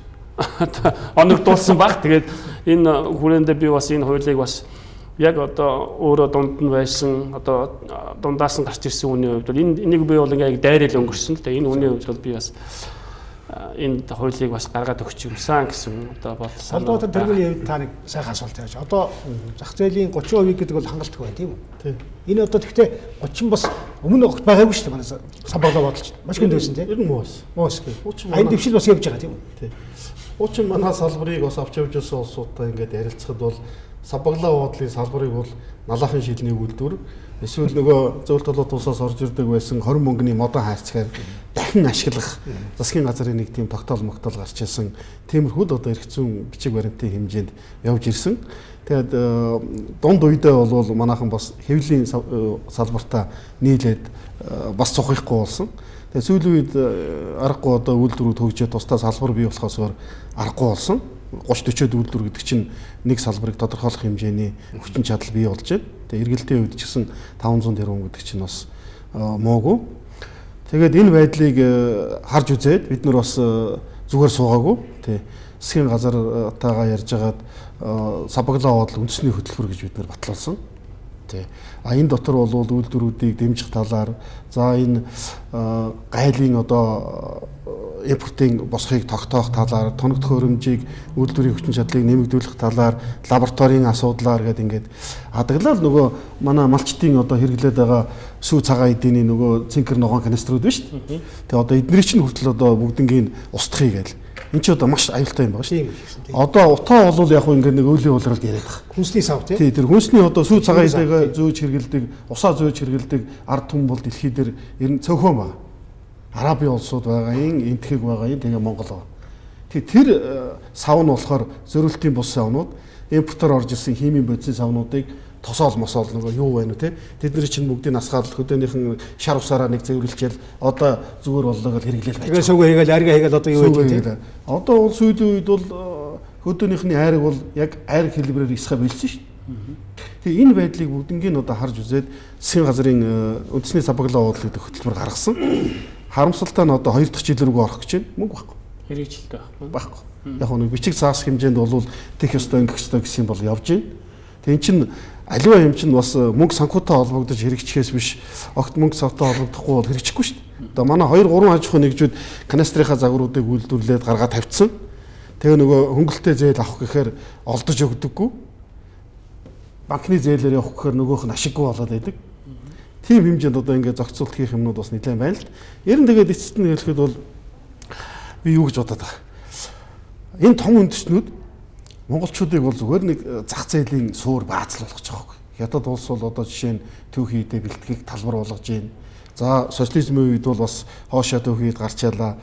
оногдуулсан баг. Тэгээд энэ хүрээндээ би бас энэ хуулийг бас яг одоо өөрөө дунд нь байсан одоо дундаас нь гарч ирсэн хүний хувьд бол энийг би бол ингээд дайрал өнгөрсөн л да. Энэ хүний хувьд бол би бас энэ хуулийг бас гаргаад өгч юмсан гэсэн одоо бодсон. Холбоотой тэргүүний хувьд та нэг сайхан асуулт тавьж. Одоо зах зээлийн 30% гэдэг бол хангалттай байна тийм үү? Тийм. Энэ одоо тэгтээ 30 бас өмнө байгаагүй шүү дээ манай самбаглаа бодолч. Маш гүн байсан тийм. Ер нь моос. Моос гэх. Айн дэвшил бас явж байгаа тийм үү? Тийм. Уучин манай салбарыг бас авч явж байсан улсуудтай ингээд ярилцахад бол самбаглаа буудлын салбарыг бол налаахан шилний үйлдвэр эсвэл нөгөө зөвлөлт толгойд тусаас орж ирдэг байсан 20 мөнгөний модон хайрцгаар дахин ашиглах засгийн газрын нэг тийм тогтоол могтол гарч ирсэн. Тиймэрхүү одоо эрх зүйн бичиг баримтын хэмжээнд явж ирсэн. Тэгээд дунд үедээ бол манайхан бас хэвлэлийн салбартаа нийлээд бас цухихгүй болсон. Тэгээд сүүлийн үед аргагүй одоо үйлдвэрүүд хөгжөөд тусдаа салбар бий болохоос аргагүй болсон. 30-40 үйлдвэр гэдэг чинь нэг салбарыг тодорхойлох хэмжээний хүчин чадал бий болж байна. Тэгээ эргэлтийн үед ч гэсэн 500 тэрбум гэдэг чинь бас муугүй. Тэгээд энэ байдлыг харж үзээд бид нар бас зүгээр суугаагүй. Тэ засгийн газартайгаа ярьж агаад самбаглаа буудал үндэсний хөтөлбөр гэж бид нар батлуулсан. Тэ энэ дотор бол үйлдвэрүүдийг дэмжих талаар за энэ гайлын одоо импортын босхийг тогтоох талаар, тоногдох хөрөмжийг үйлдвэрийн хүчин чадлыг нэмэгдүүлэх талаар, лабораторийн асуудлаар гэдэг ингээд хадаглал нөгөө манай малчтын одоо хэрэглээд байгаа сүү цагаан эдийн нөгөө цинкер ногоон каниструуд биш үү? Тэгээ одоо эднэрийн чинь хүртэл одоо бүгднгийн устдахыг гээл. Энд чи одоо маш аюултай юм байна шүү дээ. Одоо утаа бол яг ингээд нэг өөлийн уулралд яриад байгаа. Хүнсний сав тий. Тэр хүнсний одоо сүү цагаан эдийг зөөж хэрэгэлдэг, усаа зөөж хэрэгэлдэг ард түмэн бол дэлхий дээр ер нь цөөхөн ба. Арабын улсууд байгаа юм, энтхэг байгаа юм, тэгээ Монгол байгаа. Тэр сав нь болохоор зөрүүлтийн бус савнууд, импортоор орж ирсэн химийн бодисын савнуудыг тосоол мосоол нөгөө юу байна уу те. Тэдний чинь бүгдийг насгаал хөдөөнийхэн шар усаараа нэг зэвэрлжэл одоо зүгээр боллоо гэж хэрэглээл байж. Тэгээ сүүгээ хийгээл арга хийгээл одоо юу гэдэг те. Одоо бол сүүлийн үед бол Өдөөнийхний айрыг бол яг айраг хэлбэрээр исхэ билсэн шүү дээ. Тэгээ энэ байдлыг бүгднийг одоо харж үзээд засгийн газрын үндэсний сабаглаа уудлал гэдэг хөтөлбөр гаргасан. Харамсалтай нь одоо 2 дахь жил рүү орох гэж байна. Мөнгө байхгүй. Хэрэгжилтэй байхгүй. Яг нэг бичиг заах хэмжээнд бол тех ёстой ингэх ёстой гэсэн бол явж байна. Тэгээ эн чинь аливаа юм чинь бас мөнгө санхүүтэй холбогдож хэрэгжихээс биш огт мөнгө санхүүтэй холбогдохгүй бол хэрэгжихгүй шүү дээ. Одоо манай 2-3 аж ахуйн нэгжүүд канастрынхаа загваруудыг үйлдвэрлээд гаргаад тавьчихсан. Тэгээ нөгөө хөнгөлөлтөө зээл авах гэхээр олдож өгдөггүй. Банкны зээлээр явах гэхээр нөгөөх нь ашиггүй болоод байдаг. Тийм хэмжээнд одоо ингээд зохицуулт хийх юмнууд бас нэлээд байна л. Ер нь тэгээд эцэст нь хэлэхэд бол би юу гэж бодоод байгаа. Энэ том үндэстнүүд монголчуудыг бол зүгээр нэг зах зээлийн суур баазлуулах гэж байгаа юм. Хятад улс бол одоо жишээ нь төв хийдэ бэлтгэгийг талбар болгож байна. За социализмын үед бол бас хоошоо төв хийд гарч ялаа.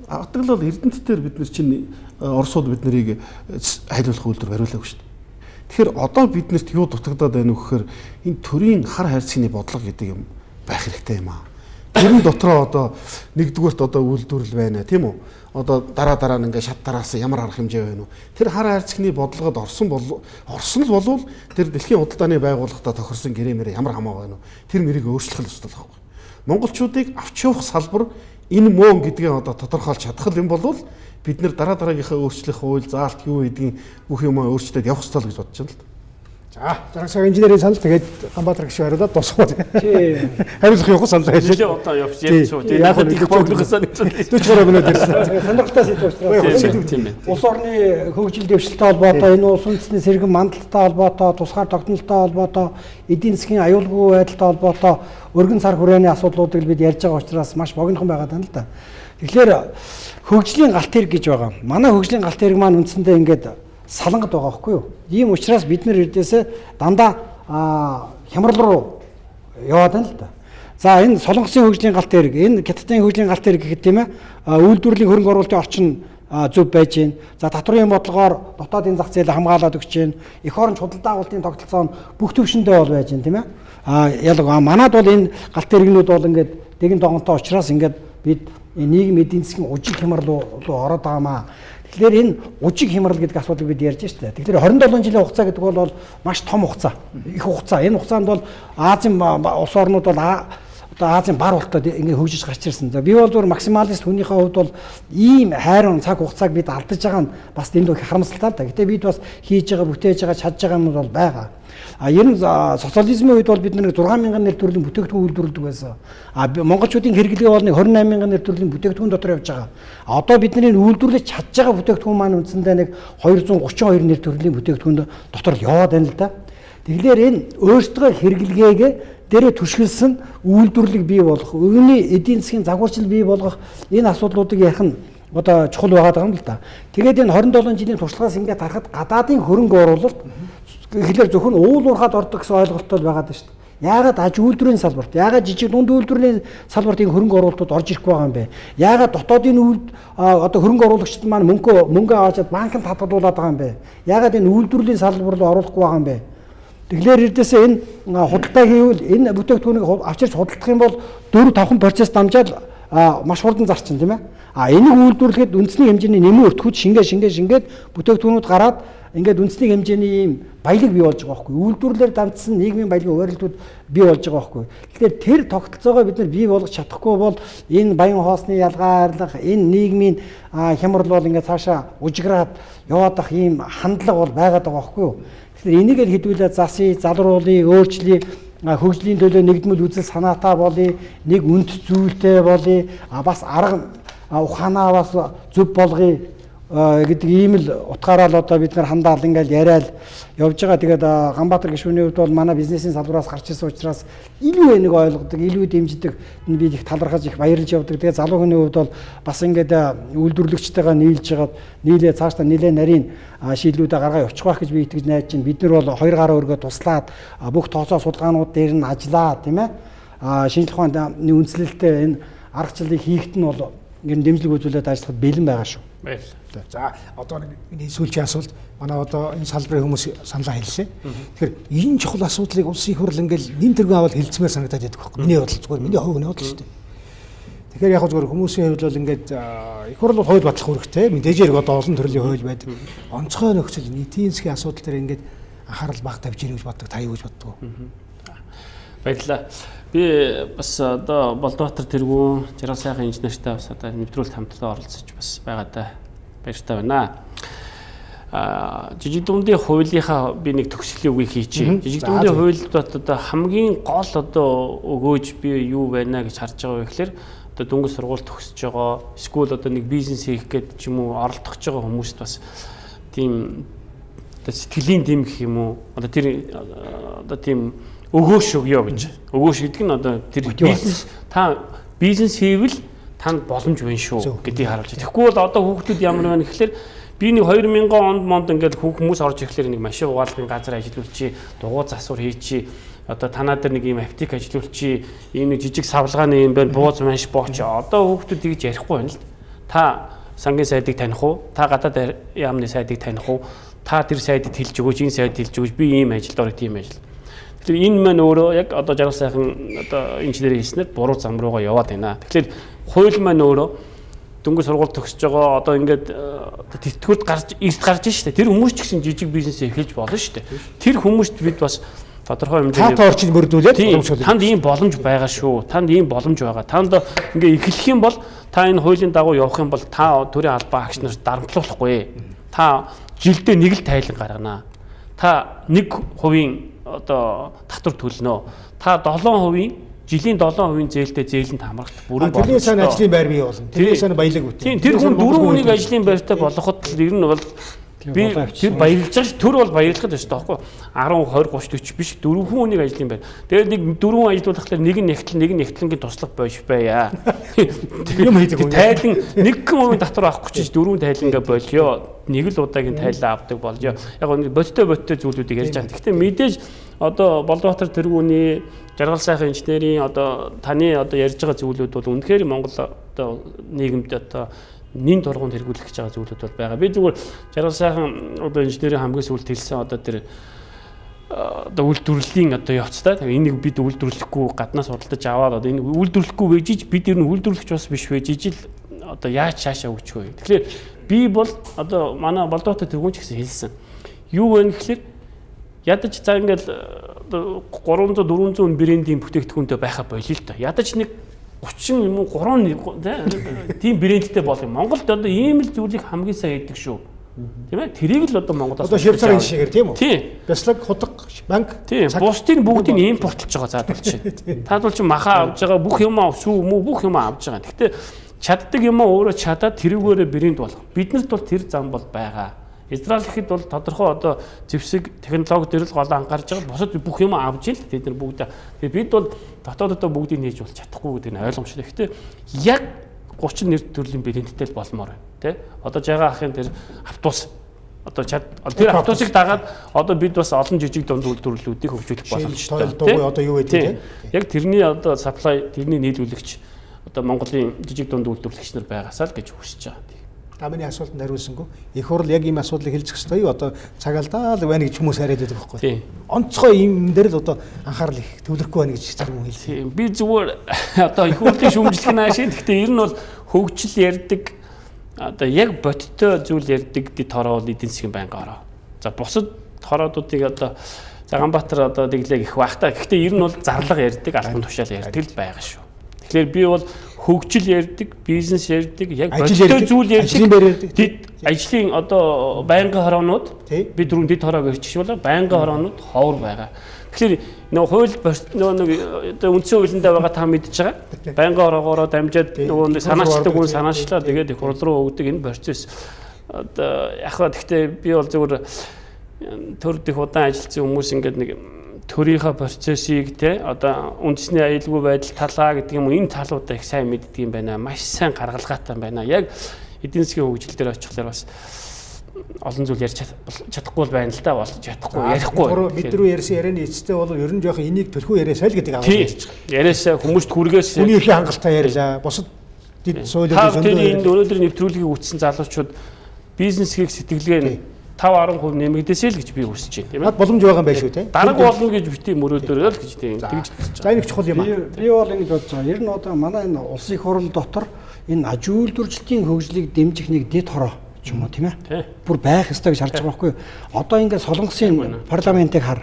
Атгалал Эрдэнэт дээр бид нар чинь Оросууд бид нарыг хайлуулах үйлдвэр бариулаагүй шүү дээ. Тэгэхээр одоо биднэрт юу дутагдаад байна вэ гэхээр энэ төрийн хар хайрцагны бодлого гэдэг юм байх хэрэгтэй юм аа. Тэрэн дотроо одоо нэгдүгээрт одоо үйлдвэрлэл байна тийм үү? Одоо дараа нь ингээ шат тараас ямар арга хэмжээ байна уу? Тэр хар хайрцагны бодлогод орсон л болвол тэр дэлхийн худалдааны байгууллагатай тохирсон гэрээмээр ямар хамаа байна уу? Тэр мэрийг өөрчлөх л ёстой байхгүй. Монголчуудыг авч явах салбар энэ мөн гэдгээ одоо тодорхойлж чадах юм бол бид нэр дараагийнхаа өөрчлөх хууль заалт юу гэдгийг бүх юм өөрчлөлтөд явах ёстой л гэж бодож байна л. За дараагийн цаг инженерийн санал тэгээд Ганбаатар гişүү хариулаад дуусах уу. Хариулах явах санал байж. Одоо явж ярьж шүү. Тэгээд яг их боглохсан гэж байна. 43 минут ирсэн. Сонирхолтой сэдв учраас тийм ээ. Улс орны хөгжил дэвшилтэй холбоотой энэ улс үндэстний сэргэн мандалтай холбоотой, тусгаар тогтнолтой холбоотой, эдийн засгийн аюулгүй байдалтай холбоотой өргөн сар хүрээний асуудлуудыг бид ярьж байгаа учраас маш богинохон байгаа даа л да. Тэгэхээр хөгжлийн галт хэрэг гэж байгаа. Манай хөгжлийн галт хэрэг маань үндсэндээ ингээд салангад байгаа байхгүй юу? Ийм учраас бид нар эрдээсээ дандаа хямрал руу яваад байна л да. За энэ солонгосын хөгжлийн галт хэрэг, энэ хятадын хөгжлийн галт хэрэг гэх тийм ээ үйлдвэрлэлийн хөрөнгө оруулалтын орчин зөв байж гин. За татврын бодлогоор дотоодын зах зээлийг хамгаалаад өгч гин. Эх оронч худалдаа авалтын тогтолцоо нь бүх төвшөндөө бол байж гин тийм ээ. Ялгаа манад бол энэ галт хэрэгнүүд бол ингээд дэгэн догонтой учраас ингээд бид нийгэм эдийн засгийн ужиг хямрал руу ороод байгаамаа. Тэгэхээр энэ ужиг хямрал гэдэг асуудлыг бид ярьж штэ. Тэгэхээр 27 жилийн хугацаа гэдэг бол маш том хугацаа. Их хугацаа. Энэ хугацаанд бол Азийн улс орнууд бол одоо Азийн бар ултад ингэ хөгжиж гарч ирсэн. За би бол зөвхөн максималист хүнийхээ хувьд бол ийм хайрын цаг хугацааг бид алдаж байгаа нь бас дэндүү харамсалтай л да. Гэтэ бид бас хийж байгаа, бүтээж байгаа, чадж байгаа юм бол байгаа. Ер нь социализмын үед бол бид нэг 6,000 нэр төрлийн бүтээгдэхүүн үйлдвэрлэдэг байсан. Монголчуудын хэрэглээ бол нэг 28,000 нэр төрлийн бүтээгдэхүүн дотор явж байгаа. Одоо бидний үйлдвэрлэж чадж байгаа бүтээгдэхүүн маань үндсэндээ нэг 232 нэр төрлийн бүтээгдэхүүн дотор яваад байна л да. Тэгэхээр энэ өөрсдөө хэрэглгээгээ дээрээ түшгэлсэн үйлдвэрлэлийг бий болгох, өвгөний эдийн засгийн загварчил бий болгох энэ асуудлуудыг ярих нь одоо чухал байгаа юм л да. Тэгээд энэ 27 жилийн туршлагаас ингээд харахад гадаадын хөрөнгө оруулалт гэхлээр зөвхөн уул уурхад ордог гэсэн ойлголттой байгаад байна шүү дээ. Яагаад аж үйлдвэрийн салбарт, яагаад жижиг дунд үйлдвэрийн салбарт энэ хөрөнгө оруулалтууд орж ирэхгүй байгаа юм бэ? Яагаад дотоодын одоо хөрөнгө оруулагчид маань мөнгө аваад банкнд хадгалуулад байгаа юм бэ? Яагаад энэ үйлдвэрлэлийн салбар руу оруулахгүй байгаа юм бэ? Тэгэхээр эрдээсээ энэ худалдаа хийвэл энэ бүтээгдэхүүнийг авчирч худалдах юм бол 4-5 процесс дамжаад маш хурдан зарчин тийм ээ. Энийг үйлдвэрлэхэд үндэсний хэмжээний нэмэн өртгүүд шингээд бүтээгдэхүүнүүд гараад ингээд үндэсний хэмжээний ийм баялаг бий болж байгаа байхгүй. Үйлдвэрлэлээр дандсан нийгмийн баялагын хуваарлтууд бий болж байгаа байхгүй. Тэгэхээр тэр тогтолцоогоо бид нар бий болгож чадахгүй бол энэ баян хоосны ялгаарлах, энэ нийгмийн хямрал бол ингээд цаашаа ужиграад яваад ах ийм хандлага бол байгаад байгаа байхгүй юу. Тэгэхээр энийг л хэдүүлээ засъя, залруулъя, өөрчлөе, хөгжлийн төлөө нэгдмэл үзэл санаатай болъё, нэг үнд зүйлтэй болъё, бас арга ухаанаа бас зөв болгоё гэдэг ийм л утгаараа л одоо бид нар хандаал ингээл яриад явж байгаа. Тэгээд Ганбаатар гишүүний хувьд бол манай бизнесийн салбараас гарч ирсэн учраас илүү энийг ойлгодог, илүү дэмждэг, би их талархаж их баярлж явдаг. Тэгээд залуу хүний хувьд бол бас ингээд үйлдвэрлэгчтэйгээ нийлж хагаад нийлээ цаашдаа нэлээд нарийн шийдлүүдээ гаргаа явуучих байх гэж би итгэж найдаж байна. Бид нар бол хоёр гараа өргөө туслаад бүх тооцоо судалгаанууд дээр нь ажиллаа тийм ээ. Шинжлэх ухааны үндэслэлтэй энэ аргачлалыг хийхэд нь бол ер нь дэмжлэг үзүүлээд ажиллахад бэлэн байгаа шүү. Баярлалаа. За одоо нэг сүүлчийн асуулт манай одоо энэ салбарын хүмүүс саналаа хэлсэн. Тэгэхээр энэ чухал асуудлыг улсын их хурл ингээл нэм тэргүүн аваад хэлцмээр санагдаад байдаг байхгүй. Миний бодлол зүгээр миний хувийн бодлол шүү дээ. Тэгэхээр яг зөвхөн хүмүүсийн хувьд бол ингээд их хурл хууль батлах хэрэгтэй. Мэдээж яг одоо олон төрлийн хууль байдаг. Онцгой нөхцөл нийтийн засгийн асуудал дээр ингээд анхаарал баг тавьж ирэх гэж боддог. Та юу гэж боддог вэ? Баярлалаа. Би бас одоо Болдбаатар тэргүүн Жаргал сайхан инженертэй бас одоо нэвтрүүлэлт хамтдаа оролцож бас байгаадаа баяртай байна. Жижиг дундын хуулийнхаа би нэг төгсгөлийн үгийг хийчихье. Жижиг дундын хуульд одоо хамгийн гол одоо өгөөж би юу байна гэж харж байгаа вэ гэхээр одоо дөнгөж сургууль төгсөж байгаа, эсвэл одоо нэг бизнес хийх гээд ч юм уу оролдох гэж байгаа хүмүүст бас тийм одоо сэтгэлийн дэм гэх юм уу одоо тэр одоо тийм өгөөш өгье гэж. Өгөөш гэдэг нь одоо тэр бизнес хийвэл танд боломж байна шүү гэдгийг харуулж байна. Тэгэхгүй бол одоо хүүхдүүд ямар байна гэхээр би нэг 2000 онд ингээд хүмүүс орж ирэхлээр нэг машин угаалгын газар ажиллуулчих, дугуй засвар хийчих, одоо танаа дээр нэг юм аптек ажиллуулчих, ийм нэг жижиг савлгааны юм байна, бууз манш бооч. Одоо хүүхдүүд тэгж ярихгүй байна л. Та сангийн сайдыг таних уу? Та гадаад яамны сайдыг таних уу? Та тэр сайдыг хэлж өгөөч, энэ сайд хэлж өгөөч. Би ийм ажилд орох тийм ажил. Тэгэхээр энэ маань өөрөө яг одоо Жаргал сайхан одоо инженерийн хэлснээр буруу зам руугаа яваад байна. Тэгэхээр хууль маань өөрөө дөнгөж сургууль төгсөж байгаа одоо ингээд тэтгэврт гарч штэ. Тэр хүмүүс ч гэсэн жижиг бизнес эхэлж болно штэ. Тэр хүмүүст бид бас тодорхой хэмжээний таатай орчинд мөрдүүлээд боломжтой. Танд ийм боломж байгаа шүү. Танд ийм боломж байгаа. Танд ингээд эхлэх юм бол та энэ хуулийн дагуу явах юм бол та төрийн албан агч нарт дарамтлуулахгүй. Та жилдээ нэг л тайлан гаргана. Та 1% одоо татвар төлнө. Та 7% жилийн 7% зээлтэй зээлэнд хамрах бүрэн болно. Тэрний сайн ажлын байр бий болно. Тэрний сайн баялаг үт. Тийм тэр хүн 4 хүнийг ажлын байртай болгоход ер нь бол би тэр баярлж байгаа ш. Төр бол баярлахад өстой байхгүй 10 20 30 40 биш 4 хүнийг ажлын байр. Тэгээд нэг 4 ажиллуулахлаар нэг нь нэгтлэнгийн туслах бойш байя. юм хийдэг хүн. Тайлан 1% татвар авахгүй ч 4 тайлангаа болёо. Нэг л удаагийн тайлаа авдаг болжоо. Яг нэг бодтой зүйлүүдийг ярьж байгаа. Гэхдээ мэдээж одоо Болдбаатар тэргүүний Жаргал сайхан инженерийн одоо таны одоо ярьж байгаа зүйлүүд бол үнэхээр Монгол одоо нийгэмд одоо нэн тургуунд хэрэгжүүлэх гэж байгаа зүйлүүд бол байгаа. Би зүгээр Жаргал сайхан одоо инженерийн хамгийн сүүлд хэлсэн одоо тэр одоо үйлдвэрлэлийн одоо явцтай. Энийг бид үйлдвэрлэхгүй гаднаас худалдаж аваад одоо энэ үйлдвэрлэхгүй гэж бид ер нь үйлдвэрлэгч бас биш вэ? Жижиг одоо яаж цаашаа өгч вэ? Тэгэхээр би бол одоо манай Болдбаатар тэргүүн ч гэсэн хэлсэн. Юу вэ гэхээр ядаж за ингээл 300 400 брендийн бүтээгдэхүүнтэй байха болио л та. Ядаж нэг 30 юм уу 3 тийм брэндтэй болох юм. Монголд одоо ийм л зүйлийг хамгийн сайн хийдэг шүү. Тийм ээ? Тэрийг л одоо Монголоос одоо Швейцарын жишээгээр тийм үү? Тийм. Бяцлаг, худаг, банк. Тийм. Бусдын бүгдийг импортлж байгаа заадвал чи. Таадвал чи маха авж байгаа бүх юм сүү мүү бүх юм авж байгаа. Гэхдээ чаддаг юм өөрөө чадаад тэрүүгээрээ брэнд болох. Биднэрт бол тэр зам бол байгаа. Израиль гэхэд бол тодорхой одоо зэвсэг технологи дээр л гол анхаарч байгаа. Бусад бүх юм авж ил тэд нар бүгд. Тэгээ бид бол дотооддоо бүгдийг нээж бол чадахгүй гэдэг нь ойлгомжтой. Гэхдээ яг 30 нэр төрлийн брендтэй л болмоор байна. Тэ? Одоо жагаа ахын тэр автобус одоо тэр автобусыг дагаад одоо бид бас олон жижиг дунд үйлдвэрлэлүүдийг хөгжүүлэх боломжтой. Одоо юу вэ тийм? Яг тэрний одоо supply тэрний нийлүүлэгч одоо Монголын жижиг дунд үйлдвэрлэгч нар байгаасаа л гэж хүсэж байгаа. Тамины асуултанд хариулсангүй. Их хурл яг ийм асуудлыг хэлцэх ёстой юу? Одоо цагаалдаа л байна гэж хүмүүс яриад байдаг байхгүй. Онцгой юм дээр л одоо анхаарал их төвлөрөхгүй байна гэж зарим хүн хэлсэн. Би зүгээр одоо их хурлын шүүмжлэх нь аашиг. Гэхдээ ер нь бол хөгжил ярьдаг одоо яг бодиттой зүйл ярьдаг дэд хороо эдийн засгийн банк ороо. За бусад хороодуудыг одоо Цагаанбаатар одоо дэглэг их багтаа. Гэхдээ ер нь бол зарлага ярьдаг, албан тушаал ярьдаг л байгаа шүү. Тэгэхээр би бол хөгжил ярьдаг, бизнес ярьдаг, яг бодиттой зүйл ярьдаг. Ажлын одоо байнгын хороонууд би дөрөв дэд хороо гэж бол байнгын хороонууд ховор байгаа. Тэгэхээр нөгөө хууль нэг одоо үндсэн хуулиндаа байгаа та мэдж байгаа. Байнгын хороогоороо дамжаад нөгөө санаачдаг хүн санаачлаа тэгээд их хурл руу өгдөг энэ процесс одоо яг хаа гэхдээ би бол зөвхөн төрд их удаан ажилласан хүмүүс ингээд нэг төрийнхөө процессыг те одоо үндэсний аюулгүй байдал талаа гэдэг юм энэ талуудаа их сайн мэддэг юм байна. Маш сайн гаргалгаатай байна. Яг эдийн засгийн хөгжил дээр очихлоор бас олон зүйл ярьж чадахгүй байна л да болж чадахгүй ярихгүй. Бид рүү ярьсан ярианы эцэстээ бол ер нь жоохон энийг төлхөө яриасаа л гэдэг аваад ярьж байгаа. Яриасаа хүмүүст хүргээс үнийхээ хангалттай ярьлаа. Бусад дэд суулийн зөндөө энэ өнөөдөр нэвтрүүлгийг үтсэн залуучууд бизнес хийх сэтгэлгээ 5-10% нэмэгдээсэй л гэж би хүсэж байна, тийм ээ. Боломж байгаа юм байна шүү, тийм. Дарга болно гэж бити мөрөөдөрөө л гэж тийм тэгж бодож За энэ чухал юм аа. Би бол ингэж бодож байгаа. Ер нь одоо манай энэ улсын их хурл дотор энэ аж үйлдвэрчлэлийн хөгжлийг дэмжих нэг дэд хороо ч юм уу тийм ээ. Бүр байх ёстой гэж харж байгаа байхгүй юу? Одоо ингээд Солонгосын парламентыг хар.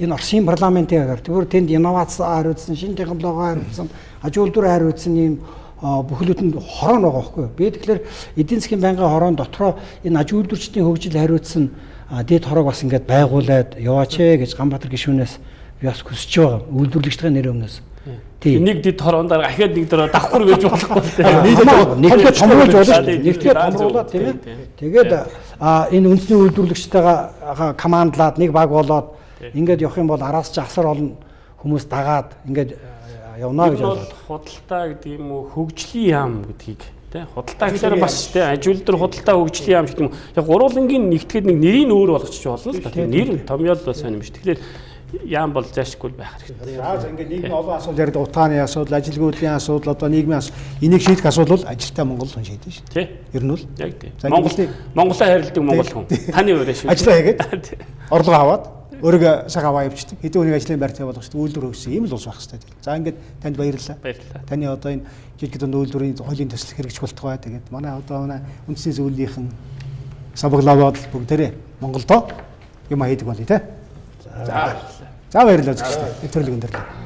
Энэ Оросын парламентыг хар. Тэгвэр тэнд инновац хариуцсан, шинэ технологи хариуцсан, аж үйлдвэр хариуцсан ийм бүхлөтөнд хороо байгаа байхгүй юу? Би тэгэхээр эдийн засгийн байнгын хорон дотроо энэ аж үйлдвэрчдийн хөгжил хариуцсан дэд хороог бас ингээд байгуулад яваач гэж Ганбаатар гишүүнээс би бас хүсэж байгаа. Үйлдвэрлэгчдийн нэр өмнөөс. Тийм. Нэг дэд хорон дараа ахиад нэг дараа давхар гэж болохгүй тийм. Нэгдээ томруулж болно шүү дээ. Нэгдээ томруулаад тийм ээ. Тэгээд энэ үндэсний үйлдвэрлэгчтэйгээ командлаад нэг баг болоод ингээд явах юм бол араас ч асар олон хүмүүс дагаад ингээд явна гэж бодлоо. Худалдаа гэдэг юм уу, хөгжлийн яам гэдгийг тий. Худалдаа гэхээр бас тий аж үйлдвэр худалдаа хөгжлийн яам гэдэг юм. Яг гурвуулангийн нэгтгэхэд нэг нэрийг өөр болгочих болно л да. Нэр томьёол бол сонирм шүү. Тэгэхээр яам бол заашгүй байх хэрэгтэй. За ингээд нийгмийн олон асуудал яриад утгааны асуудал, ажилгүйдлийн асуудал, одоо нийгмийн энийг шийдэх асуудал бол ажилтаа Монгол хүн шийдэж шүү. Тий. Ер нь бол яг тий. Монголоо хайрладаг монгол хүн. Таны өөрөө шүү. Ажлаа хийгээд орлого аваад өөрийгөө цаг аваа явчихдаг. Хэдэн хүний ажлын байр тавиулах шүү. Үйлдвэр хөгжсөн ийм л улс байх хэрэгтэй. За ингээд танд баярлалаа. Баярлалаа. Таны одоо энэ жижиг дунд үйлдвэрийн хуулийн төслөх хэрэгжих болтугай. Тэгээд манай одоо манай үндэсний зөвлөлийнхэн сабглаваад бүгдээрээ Монголдо юм хийдэг болъё те. За баярлалаа. За баярлалаа. Нэвтрүүлэг өндөрлөө.